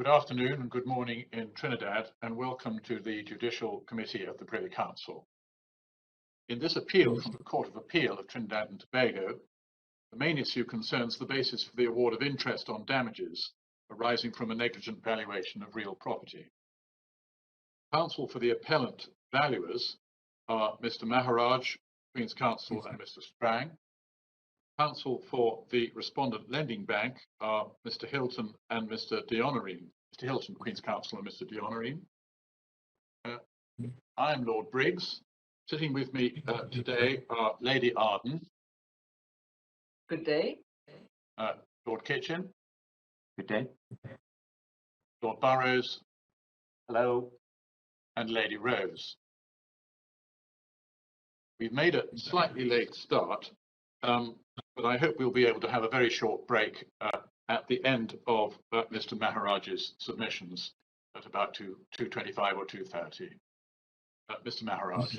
Good afternoon and good morning in Trinidad, and welcome to the Judicial Committee of the Privy Council. In this appeal from the Court of Appeal of Trinidad and Tobago, the main issue concerns the basis for the award of interest on damages arising from a negligent valuation of real property. Counsel for the appellant valuers are Mr. Maharaj, Queen's Counsel, and Mr. Strang. Counsel for the Respondent Lending Bank are Mr. Hilton and Mr. Dionorine. Mr. Hilton, Queen's Counsel, and Mr. Dionorine. I am Lord Briggs. Sitting with me today are Lady Arden. Good day. Lord Kitchen. Good day. Lord Burrows. Hello. And Lady Rose. We've made a slightly late start, but I hope we'll be able to have a very short break at the end of Mr. Maharaj's submissions at about 2:25 or 2:30. Mr. Maharaj.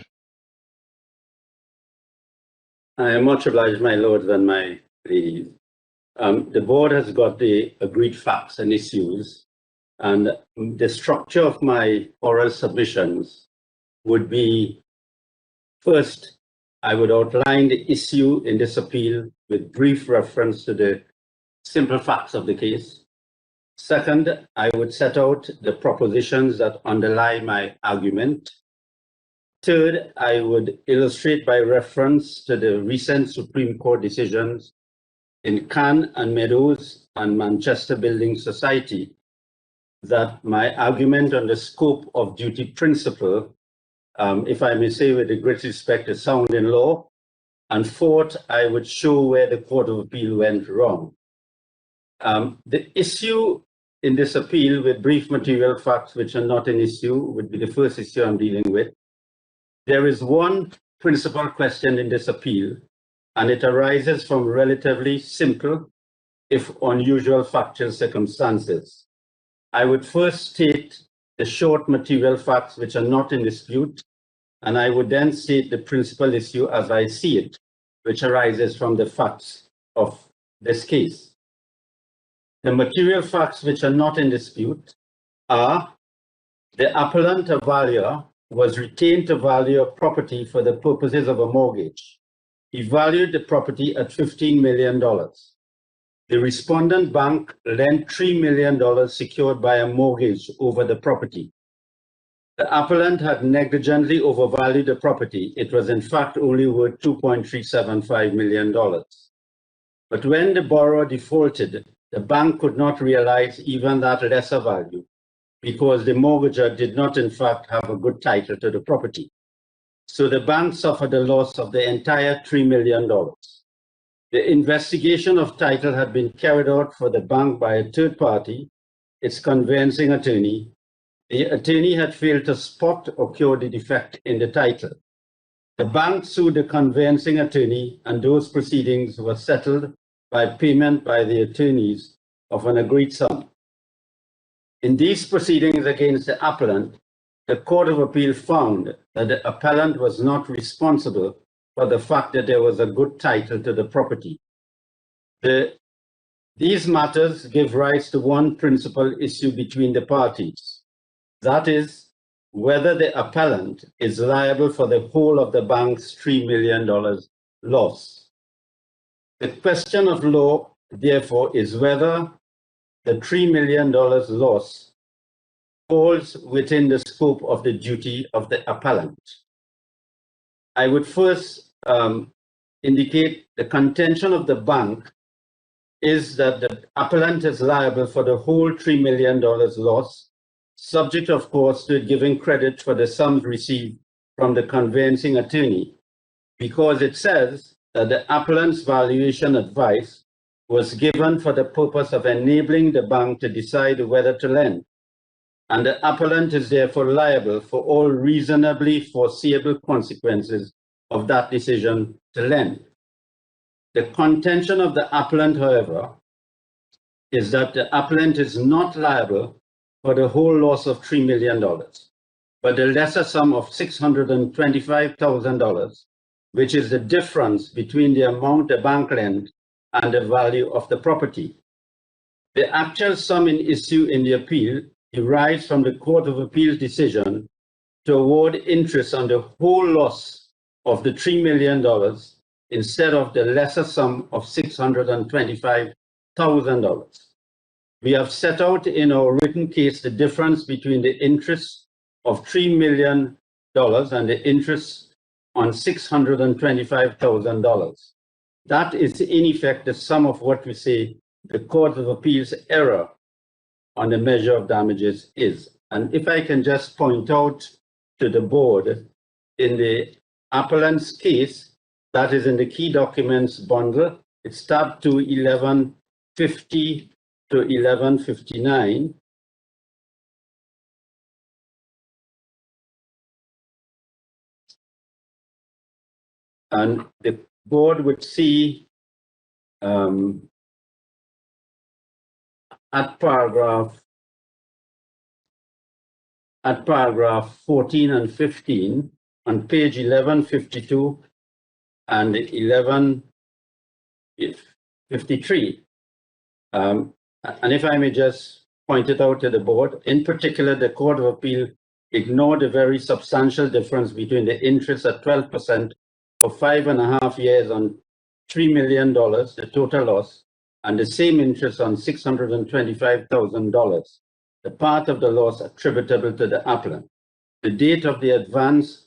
I am much obliged, my lords and my ladies. The board has got the agreed facts and issues, and the structure of my oral submissions would be: first, I would outline the issue in this appeal with brief reference to the simple facts of the case. Second, I would set out the propositions that underlie my argument. Third, I would illustrate by reference to the recent Supreme Court decisions in Cannes and Meadows and Manchester Building Society that my argument on the scope of duty principle, if I may say with the greatest respect, is sound in law. And fourth, I would show where the Court of Appeal went wrong. The issue in this appeal, with brief material facts which are not an issue, would be the first issue I'm dealing with. There is one principal question in this appeal, and it arises from relatively simple, if unusual, factual circumstances. I would first state the short material facts which are not in dispute, and I would then state the principal issue as I see it, which arises from the facts of this case. The material facts which are not in dispute are: the appellant, a valuer, was retained to value a property for the purposes of a mortgage. He valued the property at $15 million. The respondent bank lent $3 million secured by a mortgage over the property. The appellant had negligently overvalued the property. It was in fact only worth $2.375 million. But when the borrower defaulted, the bank could not realize even that lesser value because the mortgagor did not in fact have a good title to the property. So the bank suffered a loss of the entire $3 million. The investigation of title had been carried out for the bank by a third party, its conveyancing attorney. The attorney had failed to spot or cure the defect in the title. The bank sued the conveyancing attorney, and those proceedings were settled by payment by the attorneys of an agreed sum. In these proceedings against the appellant, the Court of Appeal found that the appellant was not responsible for the fact that there was a good title to the property. These matters give rise to one principal issue between the parties. That is, whether the appellant is liable for the whole of the bank's $3 million loss. The question of law, therefore, is whether the $3 million loss falls within the scope of the duty of the appellant. I would first indicate the contention of the bank is that the appellant is liable for the whole $3 million loss, subject, of course, to giving credit for the sums received from the conveyancing attorney, because it says that the appellant's valuation advice was given for the purpose of enabling the bank to decide whether to lend, and the appellant is therefore liable for all reasonably foreseeable consequences of that decision to lend. The contention of the appellant, however, is that the appellant is not liable for the whole loss of $3 million, but the lesser sum of $625,000, which is the difference between the amount the bank lent and the value of the property. The actual sum in issue in the appeal derives from the Court of Appeal's decision to award interest on the whole loss of the $3 million instead of the lesser sum of $625,000. We have set out in our written case the difference between the interest of $3 million and the interest on $625,000. That is in effect the sum of what we say the Court of Appeal's error on the measure of damages is. And if I can just point out to the board, in the appellant's case, that is in the key documents bundle, it's tab to 1150 to 1159. And the board would see at paragraph 14 and 15 on page 1152 and 1153. And if I may just point it out to the board, in particular, the Court of Appeal ignored the very substantial difference between the interest at 12% for 5.5 years on $3 million, the total loss, and the same interest on $625,000, the part of the loss attributable to the appellant. The date of the advance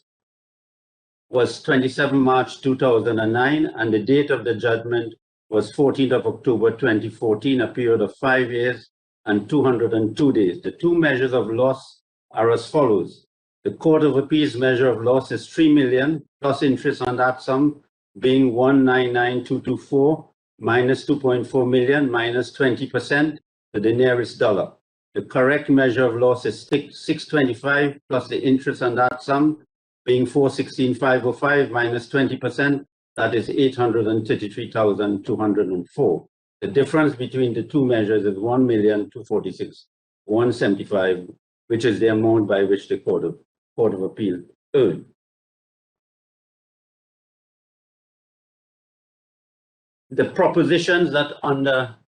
was 27 March 2009, and the date of the judgment was 14th of October 2014, a period of 5 years and 202 days. The two measures of loss are as follows. The Court of Appeal's measure of loss is $3 million plus interest on that sum being $199,224 minus $2.4 million minus 20% to the nearest dollar. The correct measure of loss is $625 plus the interest on that sum being $416,505 minus 20%, that is $833,204. The difference between the two measures is $1,246,175, which is the amount by which the Court of Appeal earned. The propositions that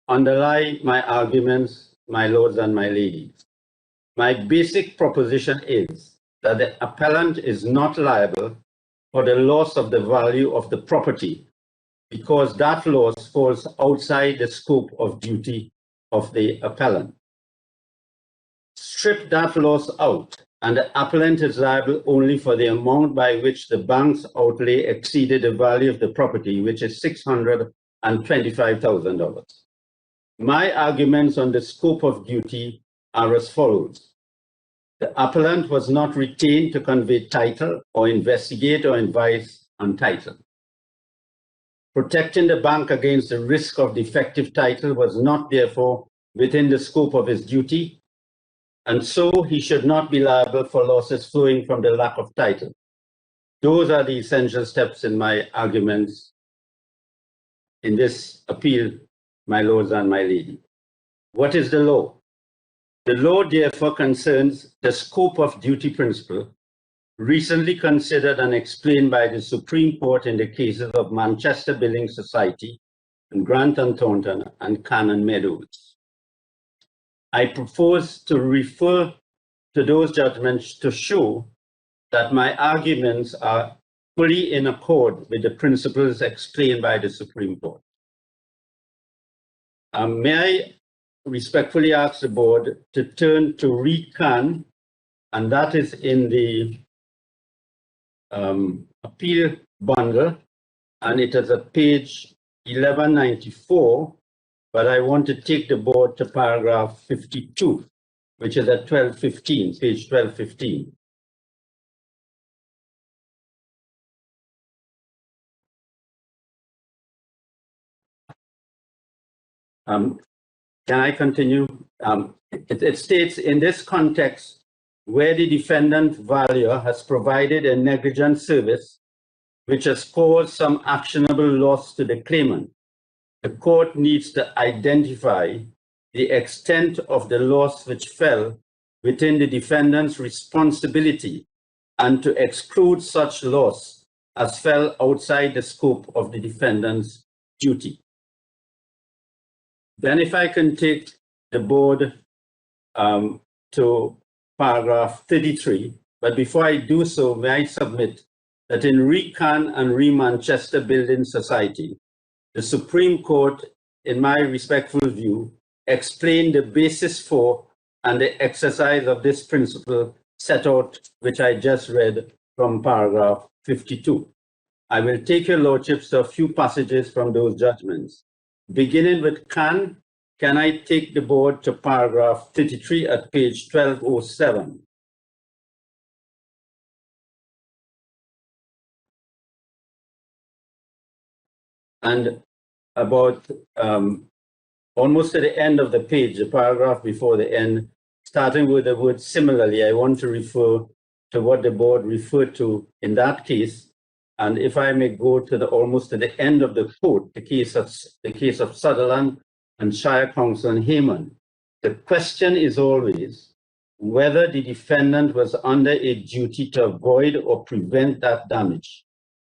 underlie my arguments, my lords and my ladies. My basic proposition is that the appellant is not liable for the loss of the value of the property because that loss falls outside the scope of duty of the appellant. Strip that loss out, and the appellant is liable only for the amount by which the bank's outlay exceeded the value of the property, which is $625,000. My arguments on the scope of duty are as follows. The appellant was not retained to convey title or investigate or advise on title. Protecting the bank against the risk of defective title was not, therefore, within the scope of his duty, and so he should not be liable for losses flowing from the lack of title. Those are the essential steps in my arguments in this appeal, my lords and my lady. What is the law? The law therefore concerns the scope of duty principle, recently considered and explained by the Supreme Court in the cases of Manchester Building Society and Grant and Thornton and Cannon Meadows. I propose to refer to those judgments to show that my arguments are fully in accord with the principles explained by the Supreme Court. May I respectfully ask the board to turn to Recan, and that is in the appeal bundle, and it is at page 1194, but I want to take the board to paragraph 52, which is at 1215, page 1215. Can I continue? It states, in this context, where the defendant valuer has provided a negligent service which has caused some actionable loss to the claimant, the court needs to identify the extent of the loss which fell within the defendant's responsibility and to exclude such loss as fell outside the scope of the defendant's duty. Then if I can take the board to paragraph 33. But before I do so, may I submit that in Re-Can and Re-Manchester Building Society, the Supreme Court, in my respectful view, explained the basis for and the exercise of this principle set out, which I just read from paragraph 52. I will take your lordships to a few passages from those judgments. Beginning with can I take the board to paragraph 33 at page 1207? And about almost at the end of the page, the paragraph before the end, starting with the word similarly, I want to refer to what the board referred to in that case. And if I may go to the almost to the end of the quote, the case of Sutherland and Shire Council and Hayman, the question is always whether the defendant was under a duty to avoid or prevent that damage.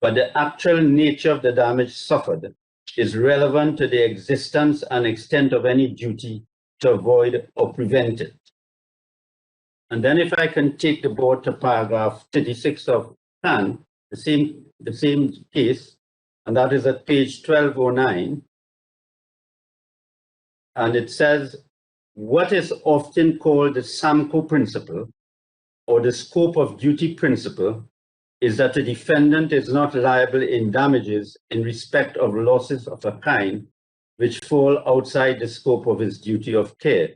But the actual nature of the damage suffered is relevant to the existence and extent of any duty to avoid or prevent it. And then if I can take the board to paragraph 36 of can, the same case, and that is at page 1209. And it says, what is often called the SAMCO principle or the scope of duty principle is that the defendant is not liable in damages in respect of losses of a kind which fall outside the scope of his duty of care,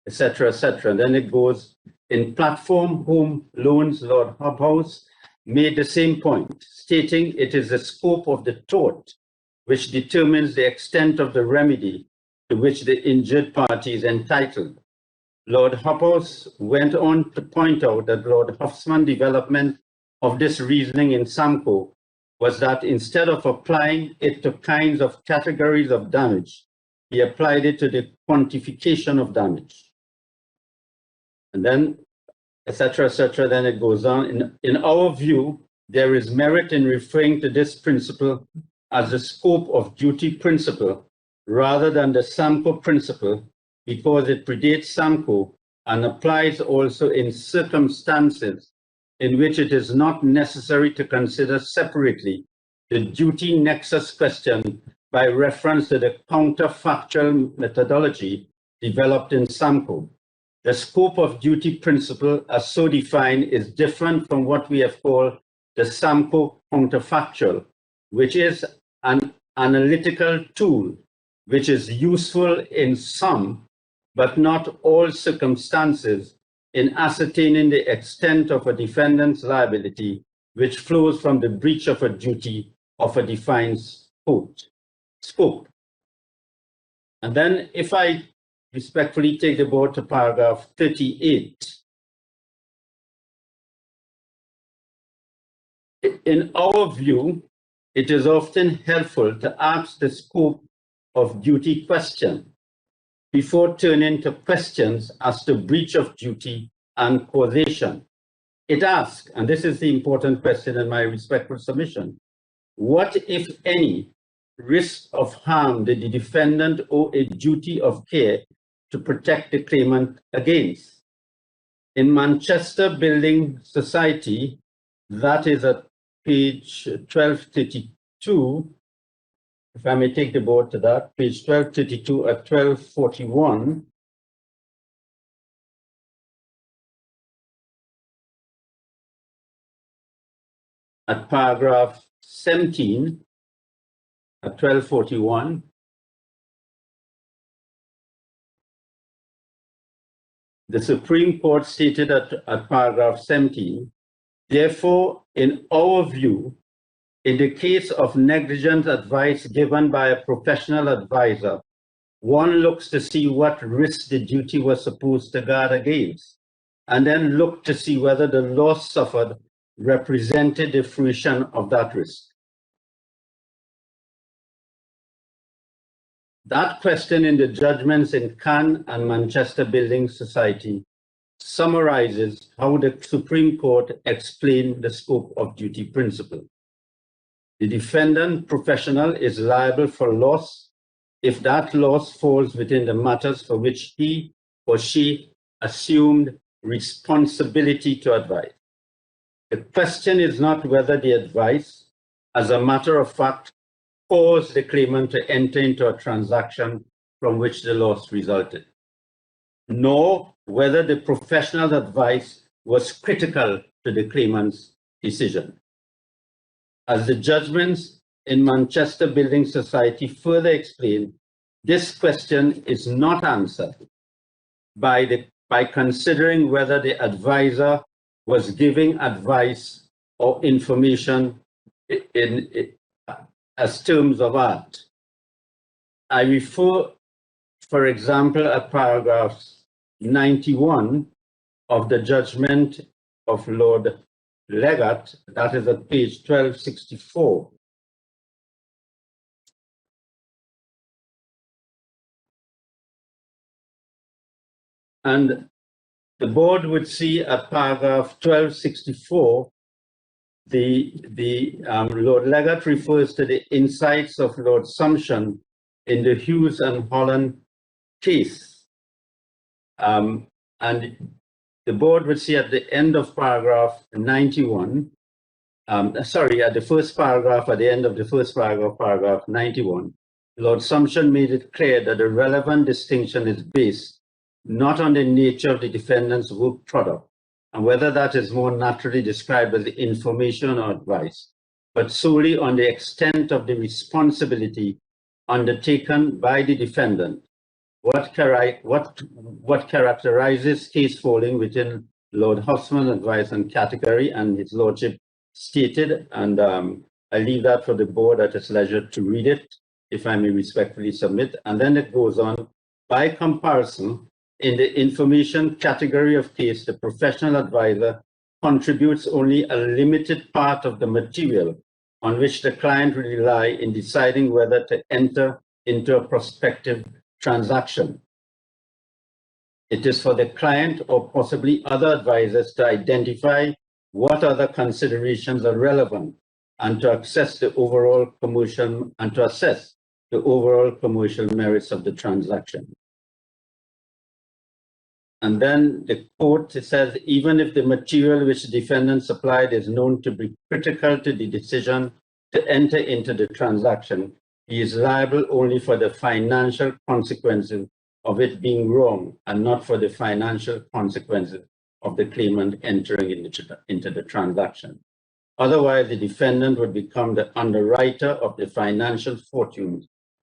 etc., etc. And then it goes, in Platform Home Loans, Lord Hobhouse made the same point, stating it is the scope of the tort which determines the extent of the remedy to which the injured party is entitled. Lord Hobhouse went on to point out that Lord Huffman's development of this reasoning in SAMCO was that instead of applying it to kinds of categories of damage, he applied it to the quantification of damage. And then, etc., then it goes on. In our view, there is merit in referring to this principle as the scope of duty principle rather than the SAMCO principle because it predates SAMCO and applies also in circumstances in which it is not necessary to consider separately the duty nexus question by reference to the counterfactual methodology developed in SAMCO. The scope of duty principle as so defined is different from what we have called the SAMCO counterfactual, which is an analytical tool which is useful in some, but not all circumstances in ascertaining the extent of a defendant's liability, which flows from the breach of a duty of a defined scope. And then if I respectfully take the board to paragraph 38. In our view, it is often helpful to ask the scope of duty question before turning to questions as to breach of duty and causation. It asks, and this is the important question in my respectful submission, what, if any, risk of harm did the defendant owe a duty of care to protect the claimant against? In Manchester Building Society, that is at page 1232, if I may take the board to that, page 1232 at 1241. At paragraph 17, at 1241, the Supreme Court stated at paragraph 17, therefore, in our view, in the case of negligent advice given by a professional advisor, one looks to see what risk the duty was supposed to guard against, and then look to see whether the loss suffered represented the fruition of that risk. That question in the judgments in Cannes and Manchester Building Society summarizes how the Supreme Court explained the scope of duty principle. The defendant professional is liable for loss if that loss falls within the matters for which he or she assumed responsibility to advise. The question is not whether the advice, as a matter of fact, caused the claimant to enter into a transaction from which the loss resulted, nor whether the professional advice was critical to the claimant's decision. As the judgments in Manchester Building Society further explain, this question is not answered by considering whether the advisor was giving advice or information as terms of art. I refer, for example, at paragraph 91 of the judgment of Lord Leggett, that is at page 1264. And the board would see at paragraph 1264, Lord Leggett refers to the insights of Lord Sumption in the Hughes and Holland case. And the board would see at the end of paragraph 91, at the first paragraph, at the end of the first paragraph, paragraph 91, Lord Sumption made it clear that the relevant distinction is based not on the nature of the defendant's work product, and whether that is more naturally described as information or advice, but solely on the extent of the responsibility undertaken by the defendant. What characterizes case falling within Lord Husman's advice and category, and his lordship stated, and I leave that for the board at its leisure to read it, if I may respectfully submit. And then it goes on, by comparison, in the information category of case, the professional advisor contributes only a limited part of the material on which the client will rely in deciding whether to enter into a prospective transaction. It is for the client or possibly other advisors to identify what other considerations are relevant and to assess the overall commercial merits of the transaction. And then the court says, even if the material which the defendant supplied is known to be critical to the decision to enter into the transaction, he is liable only for the financial consequences of it being wrong and not for the financial consequences of the claimant entering into the transaction. Otherwise, the defendant would become the underwriter of the financial fortunes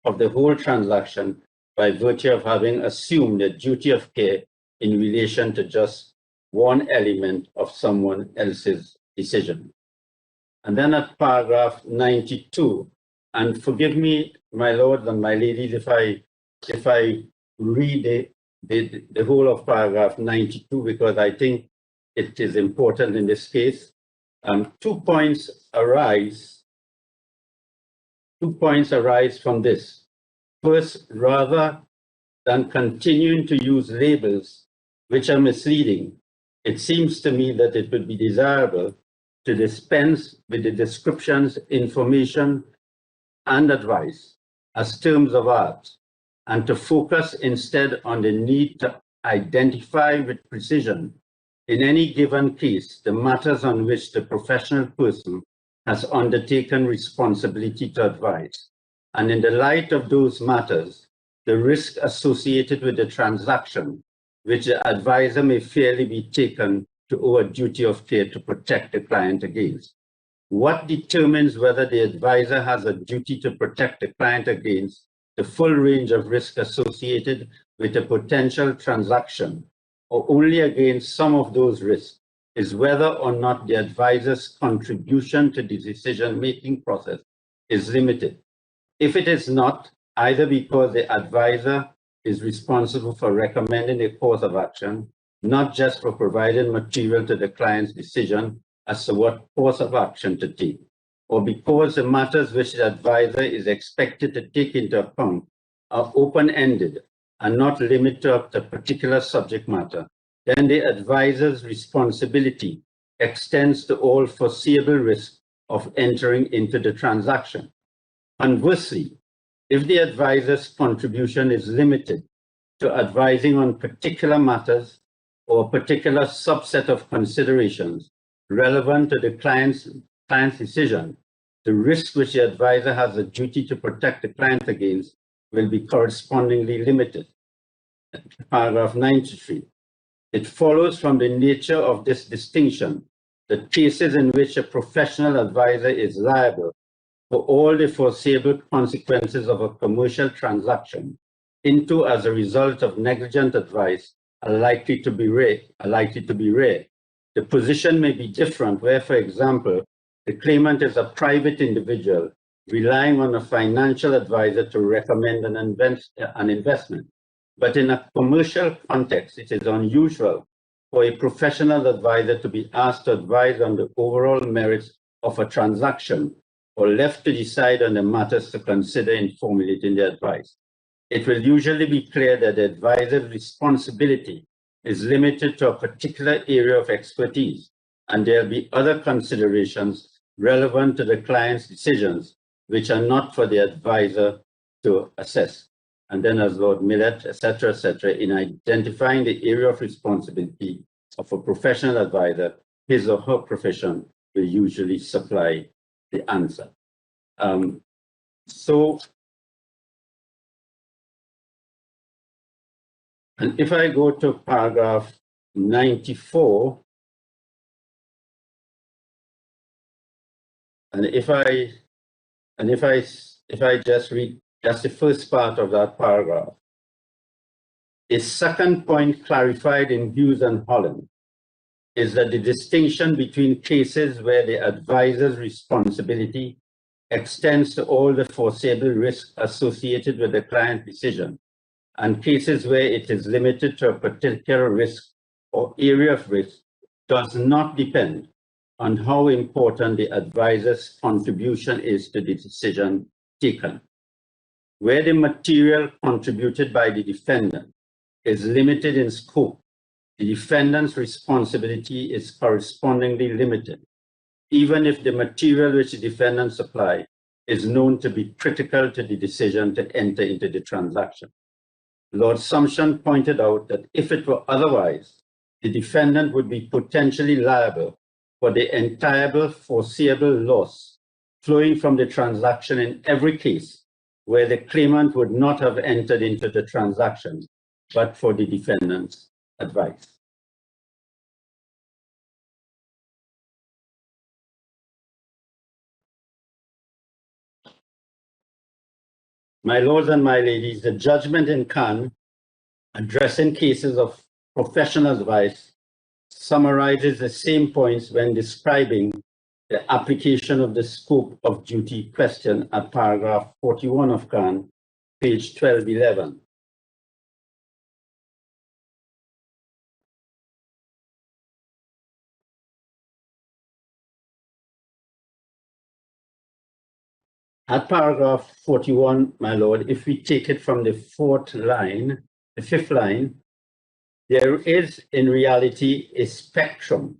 of the whole transaction by virtue of having assumed a duty of care in relation to just one element of someone else's decision. And then at paragraph 92, and forgive me, my lords and my ladies, if I read the whole of paragraph 92, because I think it is important in this case. 2 points arise from this. First, rather than continuing to use labels which are misleading, it seems to me that it would be desirable to dispense with the descriptions, information, and advice as terms of art, and to focus instead on the need to identify with precision in any given case the matters on which the professional person has undertaken responsibility to advise, and in the light of those matters, the risk associated with the transaction which the advisor may fairly be taken to owe a duty of care to protect the client against. What determines whether the advisor has a duty to protect the client against the full range of risk associated with a potential transaction, or only against some of those risks, is whether or not the advisor's contribution to the decision-making process is limited. If it is not, either because the advisor is responsible for recommending a course of action, not just for providing material to the client's decision as to what course of action to take, or because the matters which the advisor is expected to take into account are open-ended and not limited to a particular subject matter, then the advisor's responsibility extends to all foreseeable risk of entering into the transaction. Conversely, if the advisor's contribution is limited to advising on particular matters or a particular subset of considerations relevant to the client's decision, the risk which the advisor has a duty to protect the client against will be correspondingly limited. Paragraph 93. It follows from the nature of this distinction that cases in which a professional advisor is liable for all the foreseeable consequences of a commercial transaction into as a result of negligent advice are likely to be rare. The position may be different where, for example, the claimant is a private individual relying on a financial advisor to recommend an investment. But in a commercial context, it is unusual for a professional advisor to be asked to advise on the overall merits of a transaction or left to decide on the matters to consider in formulating the advice. It will usually be clear that the advisor's responsibility is limited to a particular area of expertise, and there will be other considerations relevant to the client's decisions which are not for the advisor to assess. And then as Lord Millett, etc., in identifying the area of responsibility of a professional advisor, his or her profession will usually supply the answer. And if I go to paragraph 94, and if I just read just the first part of that paragraph, a second point clarified in Hughes and Holland is that the distinction between cases where the advisor's responsibility extends to all the foreseeable risk associated with the client's decision and cases where it is limited to a particular risk or area of risk does not depend on how important the advisor's contribution is to the decision taken. Where the material contributed by the defendant is limited in scope, the defendant's responsibility is correspondingly limited, even if the material which the defendant supplied is known to be critical to the decision to enter into the transaction. Lord Sumption pointed out that if it were otherwise, the defendant would be potentially liable for the entire foreseeable loss flowing from the transaction in every case where the claimant would not have entered into the transaction, but for the defendant's advice. My lords and my ladies, the judgment in Cannes addressing cases of professional advice summarizes the same points when describing the application of the scope of duty question at paragraph 41 of Cannes, page 1211. At paragraph 41, my lord, if we take it from the fifth line, there is in reality a spectrum,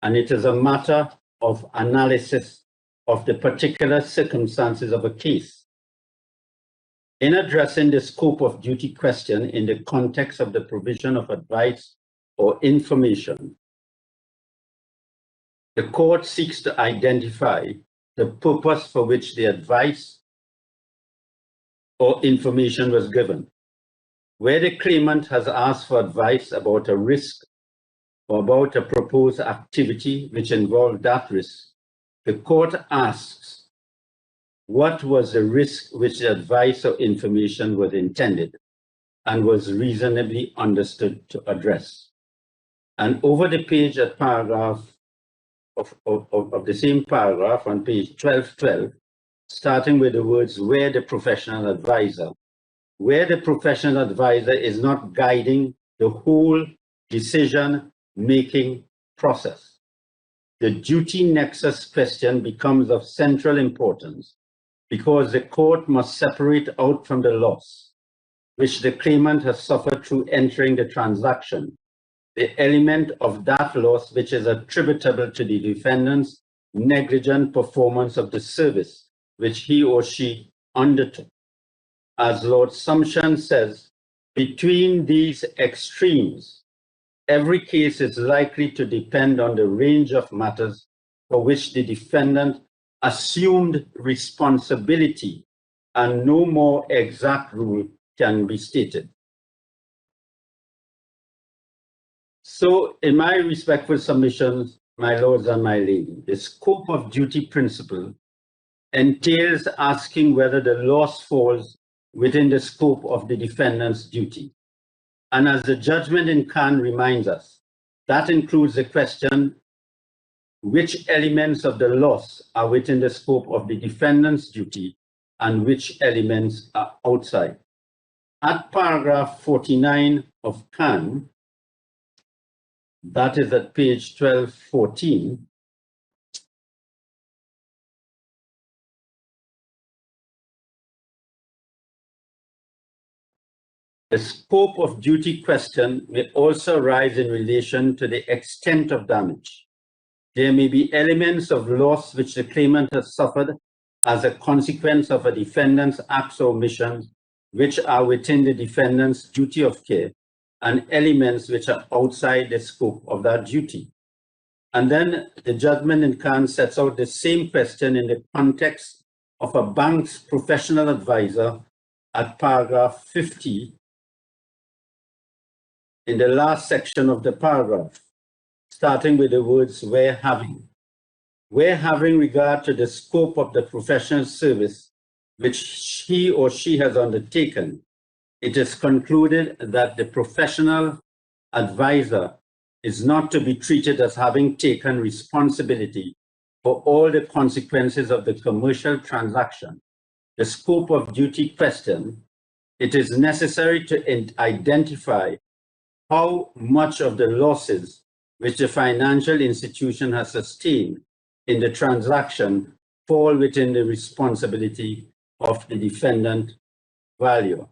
and it is a matter of analysis of the particular circumstances of a case. In addressing the scope of duty question in the context of the provision of advice or information, the court seeks to identify the purpose for which the advice or information was given. Where the claimant has asked for advice about a risk or about a proposed activity which involved that risk, the court asks what was the risk which the advice or information was intended and was reasonably understood to address. And over the page at paragraph of the same paragraph on page 1212, starting with the words where the professional advisor is not guiding the whole decision-making process. The duty nexus question becomes of central importance because the court must separate out from the loss which the claimant has suffered through entering the transaction the element of that loss which is attributable to the defendant's negligent performance of the service which he or she undertook. as Lord Sumption says, between these extremes, every case is likely to depend on the range of matters for which the defendant assumed responsibility, and no more exact rule can be stated. So, in my respectful submissions, my lords and my lady, the scope of duty principle entails asking whether the loss falls within the scope of the defendant's duty. And as the judgment in Khan reminds us, that includes the question which elements of the loss are within the scope of the defendant's duty and which elements are outside. At paragraph 49 of Khan, that is at page 1214, the scope of duty question may also arise in relation to the extent of damage. There may be elements of loss which the claimant has suffered as a consequence of a defendant's acts or omissions which are within the defendant's duty of care, and elements which are outside the scope of that duty. And then the judgment in Khan sets out the same question in the context of a bank's professional advisor at paragraph 50 in the last section of the paragraph, starting with the words where having. Where having regard to the scope of the professional service which he or she has undertaken, it is concluded that the professional advisor is not to be treated as having taken responsibility for all the consequences of the commercial transaction. The scope of duty question, it is necessary to identify how much of the losses which the financial institution has sustained in the transaction fall within the responsibility of the defendant valuer.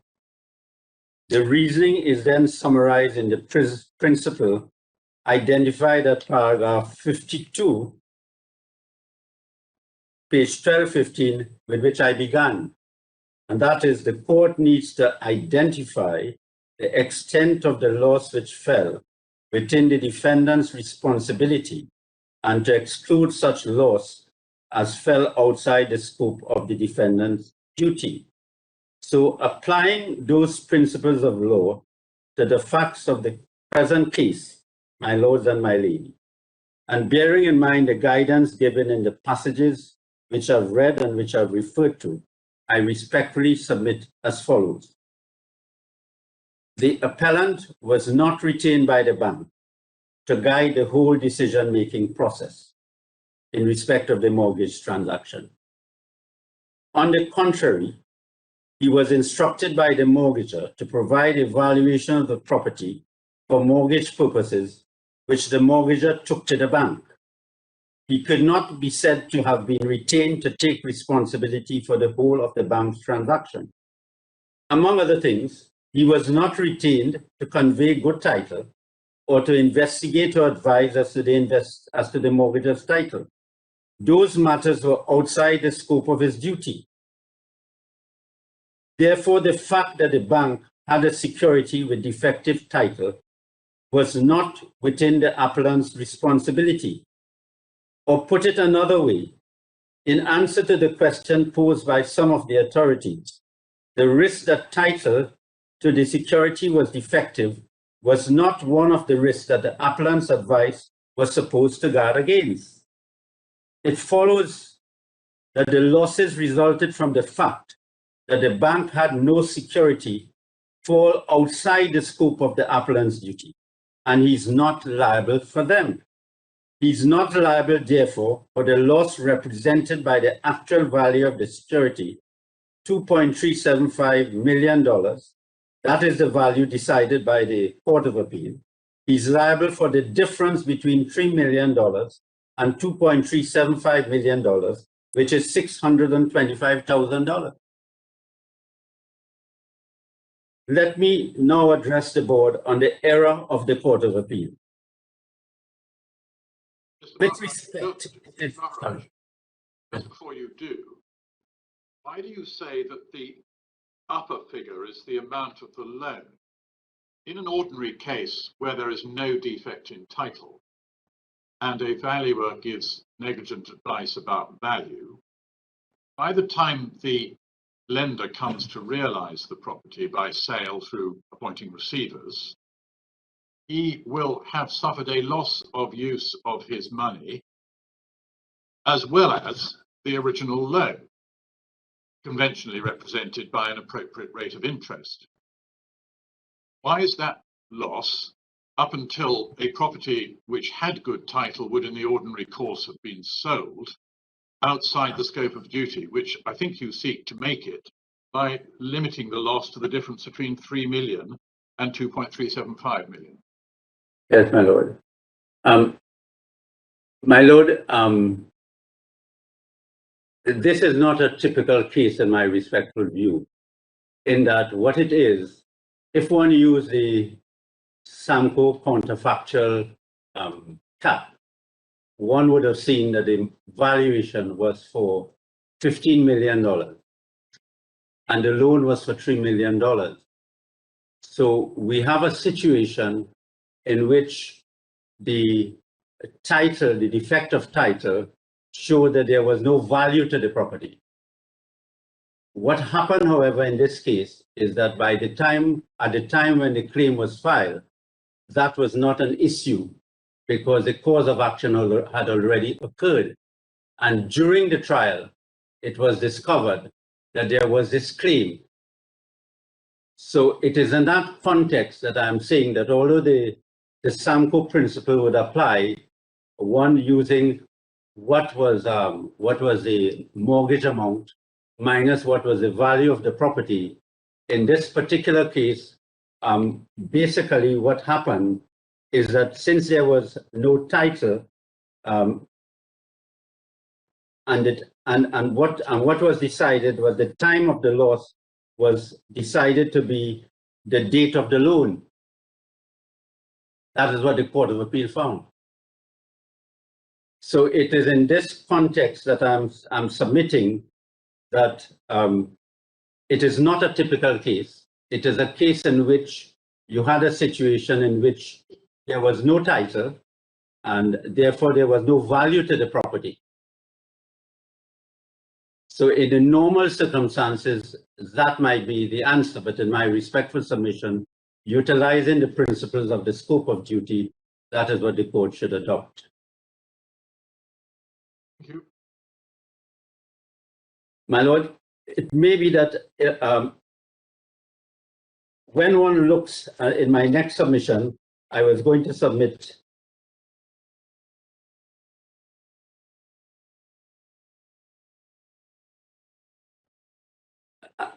The reasoning is then summarized in the principle identified at paragraph 52, page 1215, with which I began. And that is, the court needs to identify the extent of the loss which fell within the defendant's responsibility and to exclude such loss as fell outside the scope of the defendant's duty. So applying those principles of law to the facts of the present case, my lords and my lady, and bearing in mind the guidance given in the passages which I've read and which I've referred to, I respectfully submit as follows. The appellant was not retained by the bank to guide the whole decision-making process in respect of the mortgage transaction. On the contrary, he was instructed by the mortgagor to provide a valuation of the property for mortgage purposes, which the mortgagor took to the bank. He could not be said to have been retained to take responsibility for the whole of the bank's transaction. Among other things, he was not retained to convey good title or to investigate or advise as to the mortgagor's title. Those matters were outside the scope of his duty. Therefore, the fact that the bank had a security with defective title was not within the appellant's responsibility. Or put it another way, in answer to the question posed by some of the authorities, the risk that title to the security was defective was not one of the risks that the appellant's advice was supposed to guard against. It follows that the losses resulted from the fact that the bank had no security fall outside the scope of the appellant's duty, and he's not liable for them. He's not liable, therefore, for the loss represented by the actual value of the security, $2.375 million. That is the value decided by the Court of Appeal. He's liable for the difference between $3 million and $2.375 million, which is $625,000. Let me now address the board on the error of the Court of Appeal. With respect, just before you do, why do you say that the upper figure is the amount of the loan. In an ordinary case where there is no defect in title and a valuer gives negligent advice about value, by the time the lender comes to realize the property by sale through appointing receivers, he will have suffered a loss of use of his money as well as the original loan, conventionally represented by an appropriate rate of interest. Why is that loss, up until a property which had good title would in the ordinary course have been sold, outside the scope of duty, which I think you seek to make it by limiting the loss to the difference between 3 million and 2.375 million? Yes, my lord. My lord, this is not a typical case in my respectful view, in that what it is, if one used the Samco counterfactual cap, one would have seen that the valuation was for $15 million and the loan was for $3 million. So we have a situation in which the title, the defect of title, showed that there was no value to the property. What happened, however, in this case is that at the time when the claim was filed, that was not an issue because the cause of action had already occurred. And during the trial, it was discovered that there was this claim. So it is in that context that I'm saying that although the Samco principle would apply, one using what was the mortgage amount minus what was the value of the property. In this particular case, basically what happened is that since there was no title, and what was decided was the time of the loss was decided to be the date of the loan. That is what the Court of Appeal found. So it is in this context that I'm submitting that it is not a typical case. It is a case in which you had a situation in which there was no title and therefore there was no value to the property. So in the normal circumstances, that might be the answer, but in my respectful submission, utilizing the principles of the scope of duty, that is what the court should adopt. Thank you. My lord, it may be that when one looks in my next submission, I was going to submit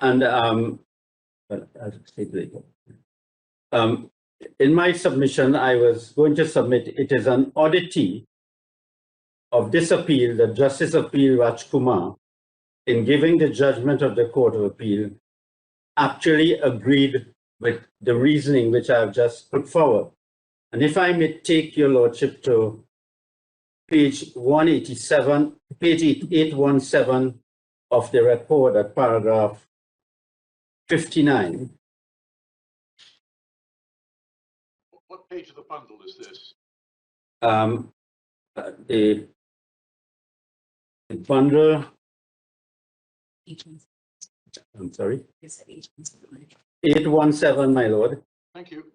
and I'll say it later. In my submission, I was going to submit, it is an oddity of this appeal that Justice Appeal Rajkumar, in giving the judgment of the Court of Appeal, actually agreed with the reasoning which I have just put forward. And if I may take your lordship to page 187, page 817 of the report at paragraph 59. What page of the bundle is this? The bundle, I'm sorry, 817, my lord. Thank you.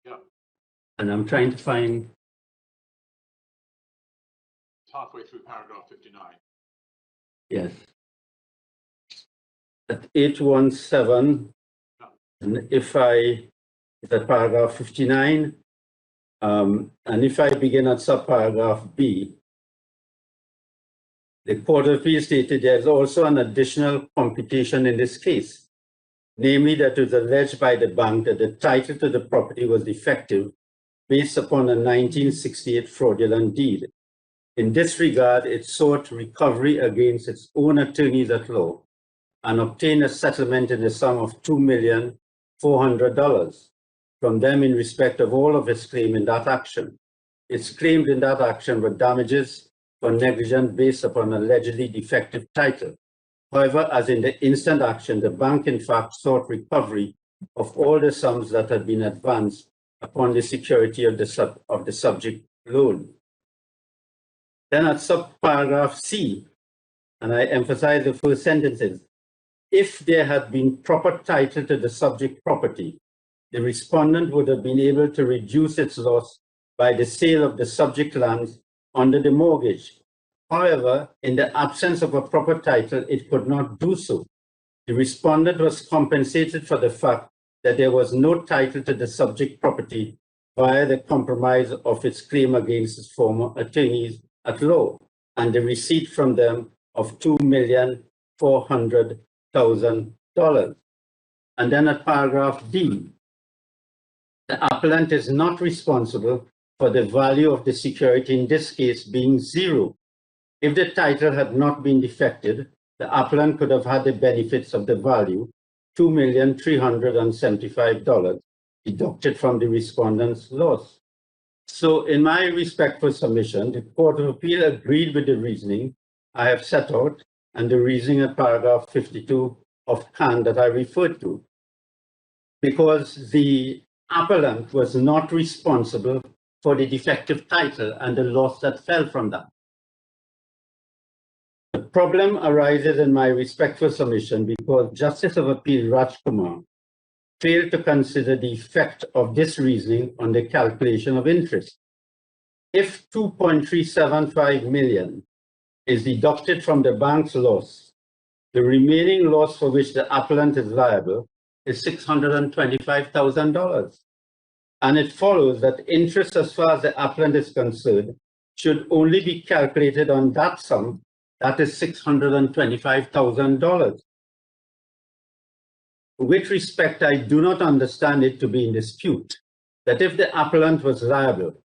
Yeah, And I'm trying to find, it's halfway through paragraph 59. yes. At 817, and if I, it's at paragraph 59, and if I begin at subparagraph B, the Court of Appeal stated there is also an additional computation in this case, namely that it was alleged by the bank that the title to the property was defective based upon a 1968 fraudulent deed. In this regard, it sought recovery against its own attorneys at law and obtained a settlement in the sum of $2,400,000 from them in respect of all of its claim in that action. Its claims in that action were damages for negligence based upon allegedly defective title. However, as in the instant action, the bank in fact sought recovery of all the sums that had been advanced upon the security of the subject loan. Then at subparagraph C, and I emphasize the first sentences, if there had been proper title to the subject property, the respondent would have been able to reduce its loss by the sale of the subject lands under the mortgage. However, in the absence of a proper title, it could not do so. The respondent was compensated for the fact that there was no title to the subject property via the compromise of its claim against its former attorneys at law and the receipt from them of $2,400,000. And then at paragraph D, the appellant is not responsible for the value of the security, in this case being zero. If the title had not been defected, the appellant could have had the benefits of the value, $2,375, deducted from the respondent's loss. So in my respectful submission, the Court of Appeal agreed with the reasoning I have set out and the reasoning at paragraph 52 of CAN that I referred to, because the appellant was not responsible for the defective title and the loss that fell from that. The problem arises in my respectful submission because Justice of Appeal Rajkumar failed to consider the effect of this reasoning on the calculation of interest. If $2.375 million is deducted from the bank's loss, the remaining loss for which the appellant is liable is $625,000. And it follows that interest, as far as the appellant is concerned, should only be calculated on that sum, that is $625,000. With respect, I do not understand it to be in dispute that if the appellant was liable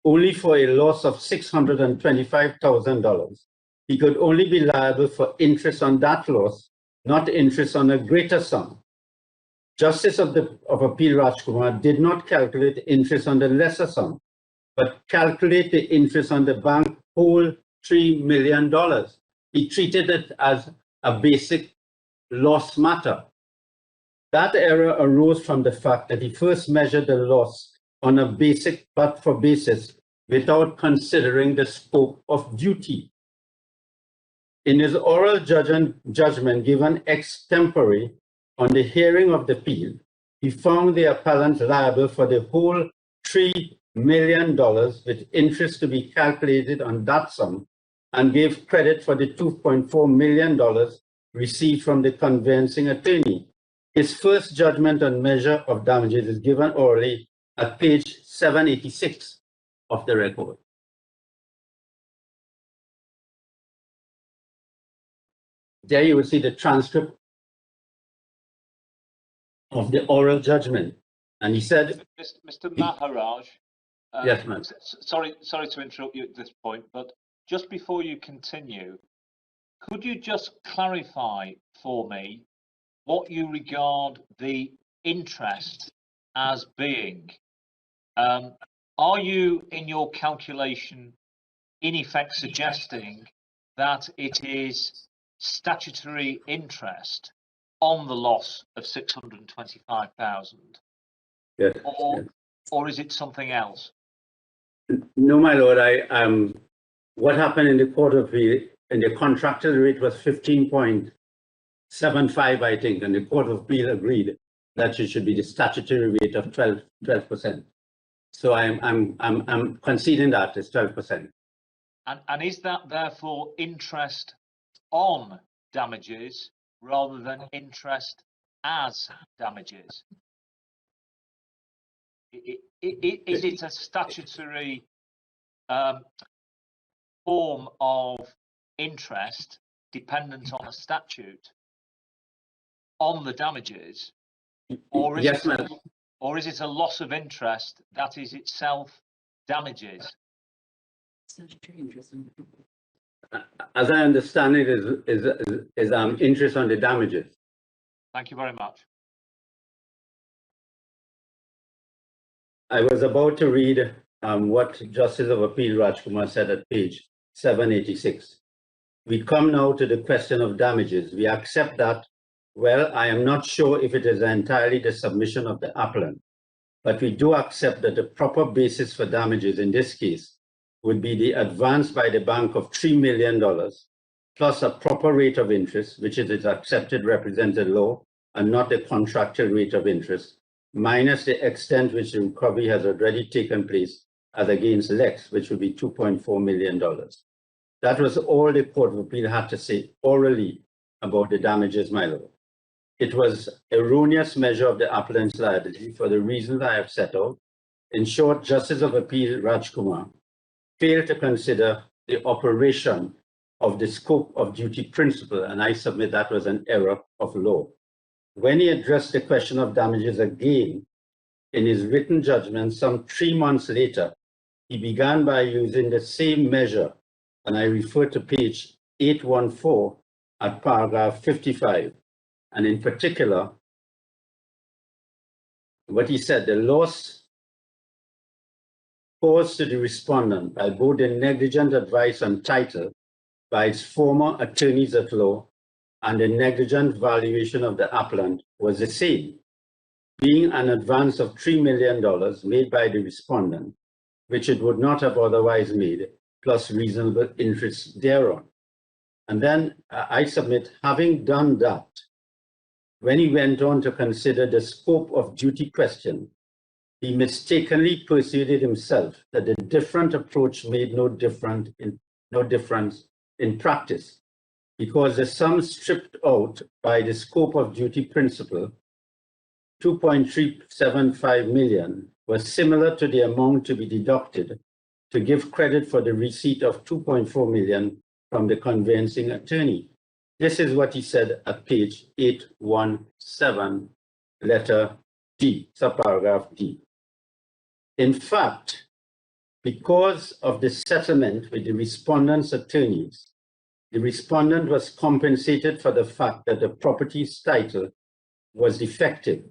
only for a loss of $625,000, he could only be liable for interest on that loss, not interest on a greater sum. Justice of Appeal Rajkumar did not calculate interest on the lesser sum, but calculate the interest on the bank whole $3 million. He treated it as a basic loss matter. That error arose from the fact that he first measured the loss on a basic but-for basis without considering the scope of duty. In his oral judgment given ex tempore on the hearing of the appeal, he found the appellant liable for the whole $3 million with interest to be calculated on that sum and gave credit for the $2.4 million received from the conveyancing attorney. His first judgment on measure of damages is given orally at page 786 of the record. There you will see the transcript of the oral judgment. And he said, Mr. Maharaj, yes, ma'am. Sorry to interrupt you at this point, but just before you continue, could you just clarify for me what you regard the interest as being? Are you, in your calculation, in effect suggesting that it is statutory interest on the loss of $625,000, yes, or is it something else? No, my lord. What happened in the Court of Appeal, in the contractor's rate was 15.75, I think, and the Court of Appeal agreed that it should be the statutory rate of 12%. So I'm conceding that it's 12%. And is that therefore interest on damages rather than interest as damages? Is it a statutory form of interest dependent on a statute on the damages, or is, yes, or is it a loss of interest that is itself damages? As I understand it, is interest on the damages. Thank you very much. I was about to read what Justice of Appeal Rajkumar said at page 786. we come now to the question of damages. We accept that, well, I am not sure if it is entirely the submission of the appellant, but we do accept that the proper basis for damages in this case would be the advance by the bank of $3 million plus a proper rate of interest, which is its accepted represented law and not the contractual rate of interest, minus the extent which the recovery has already taken place as against Lex, which would be $2.4 million. That was all the Court of Appeal had to say orally about the damages, my lord. It was erroneous measure of the appellant's liability for the reasons I have set out. In short, Justice of Appeal Rajkumar failed to consider the operation of the scope of duty principle, and I submit that was an error of law. When he addressed the question of damages again in his written judgment some 3 months later, he began by using the same measure, and I refer to page 814 at paragraph 55. And in particular, what he said, the loss caused to the respondent by both the negligent advice on title by its former attorneys at law and the negligent valuation of the appellant was the same, being an advance of $3 million made by the respondent, which it would not have otherwise made, plus reasonable interest thereon. And then I submit, having done that, when he went on to consider the scope of duty question, he mistakenly persuaded himself that the different approach made no difference in practice, because the sum stripped out by the scope of duty principle, $2.375 million, was similar to the amount to be deducted to give credit for the receipt of $2.4 million from the conveyancing attorney. This is what he said at page 817, letter D, subparagraph D. In fact, because of the settlement with the respondent's attorneys, the respondent was compensated for the fact that the property's title was defective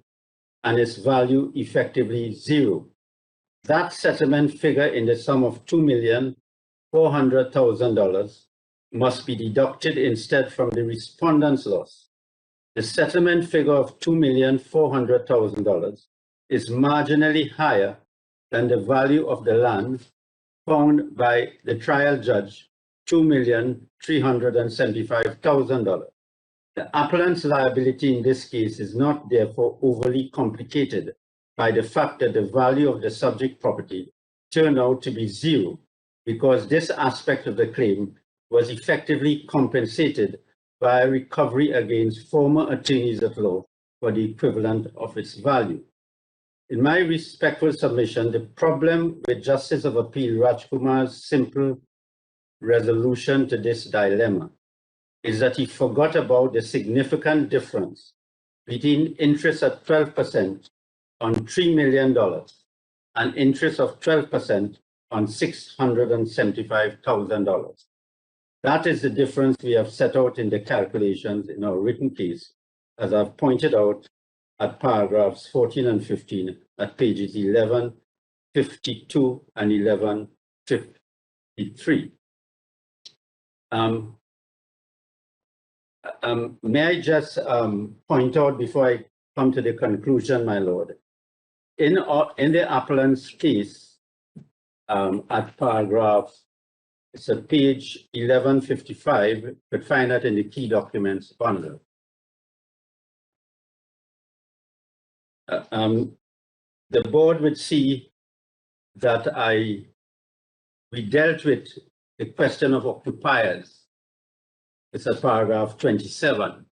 and its value effectively zero. That settlement figure in the sum of $2,400,000 must be deducted instead from the respondent's loss. The settlement figure of $2,400,000 is marginally higher than the value of the land found by the trial judge, $2,375,000. The appellant's liability in this case is not therefore overly complicated by the fact that the value of the subject property turned out to be zero, because this aspect of the claim was effectively compensated by a recovery against former attorneys at law for the equivalent of its value. In my respectful submission, the problem with Justice of Appeal Rajkumar's simple resolution to this dilemma is that he forgot about the significant difference between interest at 12% on $3 million and interest of 12% on $675,000. That is the difference we have set out in the calculations in our written case, as I've pointed out at paragraphs 14 and 15 at pages 1152 and 1153. May I just point out before I come to the conclusion, my lord, in the appellant's case, at paragraph, it's at page 1155, but find that in the key documents bundle. The board would see that we dealt with the question of occupiers. It's at paragraph 27.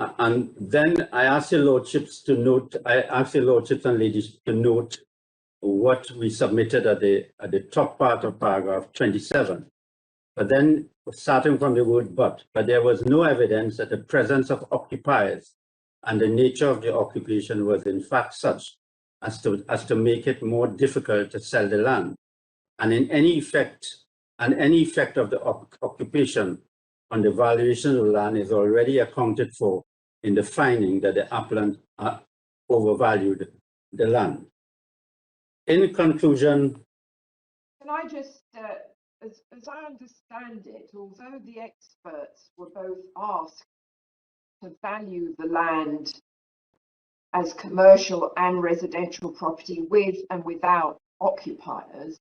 And then I asked your lordships to note, and ladies to note what we submitted at the top part of paragraph 27. But then starting from the word but there was no evidence that the presence of occupiers and the nature of the occupation was in fact such as to make it more difficult to sell the land. And any effect of the occupation on the valuation of the land is already accounted for in the finding that the appellant overvalued the land. In conclusion, Can I just, as I understand it, although the experts were both asked to value the land as commercial and residential property with and without occupiers,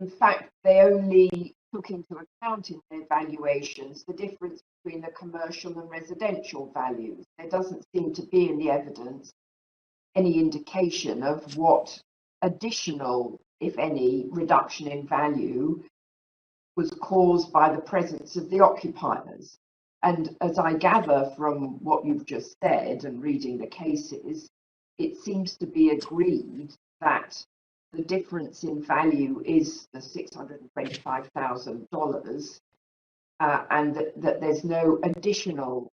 in fact, they only took into account in their valuations the difference between the commercial and residential values. There doesn't seem to be in the evidence any indication of what additional, if any, reduction in value was caused by the presence of the occupiers. And as I gather from what you've just said and reading the cases, it seems to be agreed that the difference in value is the $625,000, and that there's no additional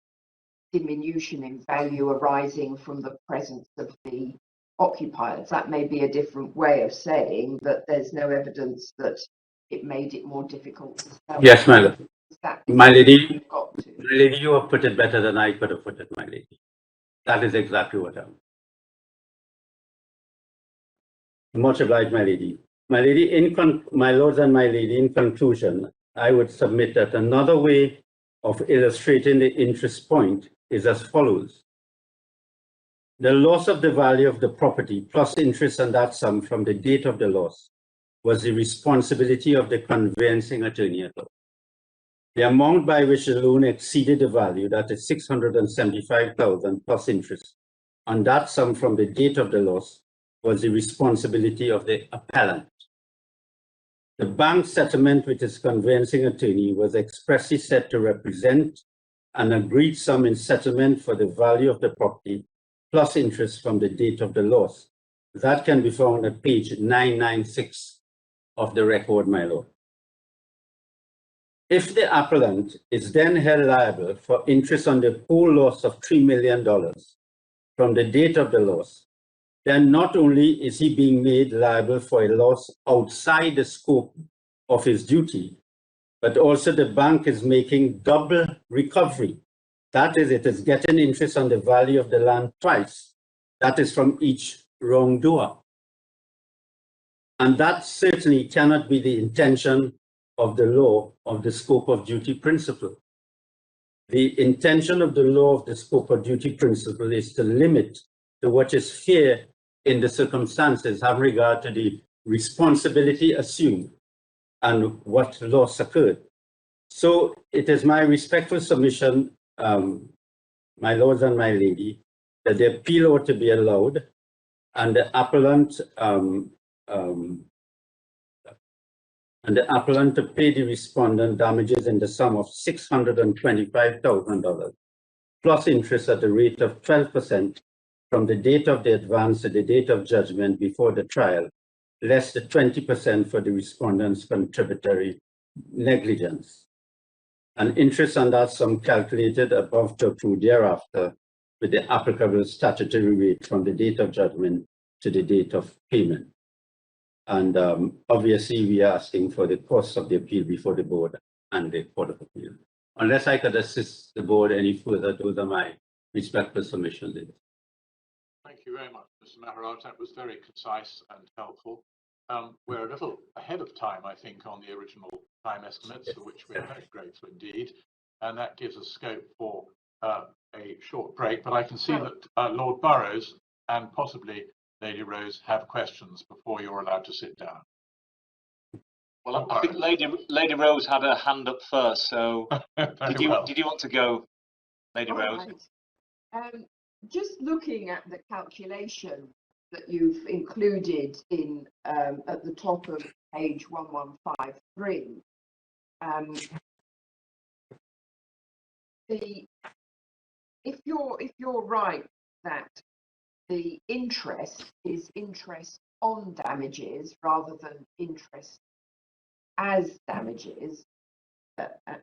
diminution in value arising from the presence of the occupiers. That may be a different way of saying that there's no evidence that it made it more difficult to sell. yes, my lord. My lady, Got to. my lady, you have put it better than I could have put it, my lady. That is exactly what I'm. Much obliged, my lady. My lady, my lords and my lady, in conclusion, I would submit that another way of illustrating the interest point is as follows. The loss of the value of the property plus interest on that sum from the date of the loss was the responsibility of the conveyancing attorney at law. The amount by which the loan exceeded the value, that is $675,000 plus interest, on that sum from the date of the loss was the responsibility of the appellant. The bank settlement with its conveyancing attorney was expressly said to represent an agreed sum in settlement for the value of the property plus interest from the date of the loss. That can be found at page 996 of the record, my lord. If the appellant is then held liable for interest on the whole loss of $3 million from the date of the loss, then not only is he being made liable for a loss outside the scope of his duty, but also the bank is making double recovery. That is, it is getting interest on the value of the land twice. That is from each wrongdoer. And that certainly cannot be the intention of the law of the scope of duty principle. The intention of the law of the scope of duty principle is to limit to what is fair in the circumstances having regard to the responsibility assumed and what loss occurred. So it is my respectful submission, my lords and my lady, that the appeal ought to be allowed and the appellant to pay the respondent damages in the sum of $625,000 plus interest at the rate of 12% from the date of the advance to the date of judgment before the trial, less the 20% for the respondent's contributory negligence. And interest on that sum calculated above to accrue thereafter with the applicable statutory rate from the date of judgment to the date of payment. And obviously, we are asking for the cost of the appeal before the board and the Court of Appeal. Unless I could assist the board any further, those are my respectful submissions. Thank you very much, Mr. Maharaj. That was very concise and helpful. We're a little ahead of time, I think, on the original time estimates, for which we're very grateful indeed. And that gives us scope for a short break. But I can see that Lord Burrows and possibly Lady Rose have questions before you're allowed to sit down. Well, I think Lady Rose had her hand up first, so did you want to go, Lady Rose? Right. Just looking at the calculation that you've included in at the top of page 1153, if you're right that the interest is interest on damages rather than interest as damages,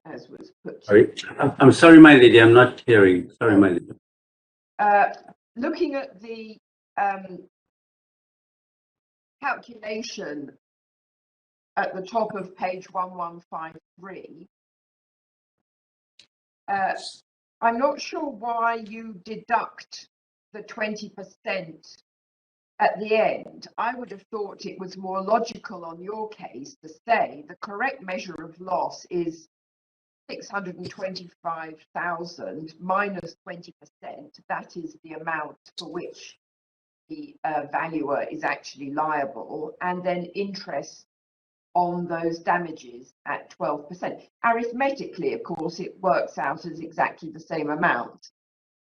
as was put. Sorry, I'm sorry, my lady, I'm not hearing. Sorry, my lady. Looking at the calculation at the top of page 1153, I'm not sure why you deduct the 20% at the end, I would have thought it was more logical on your case to say the correct measure of loss is 625,000 minus 20%. That is the amount for which the valuer is actually liable, and then interest on those damages at 12%. Arithmetically, of course, it works out as exactly the same amount,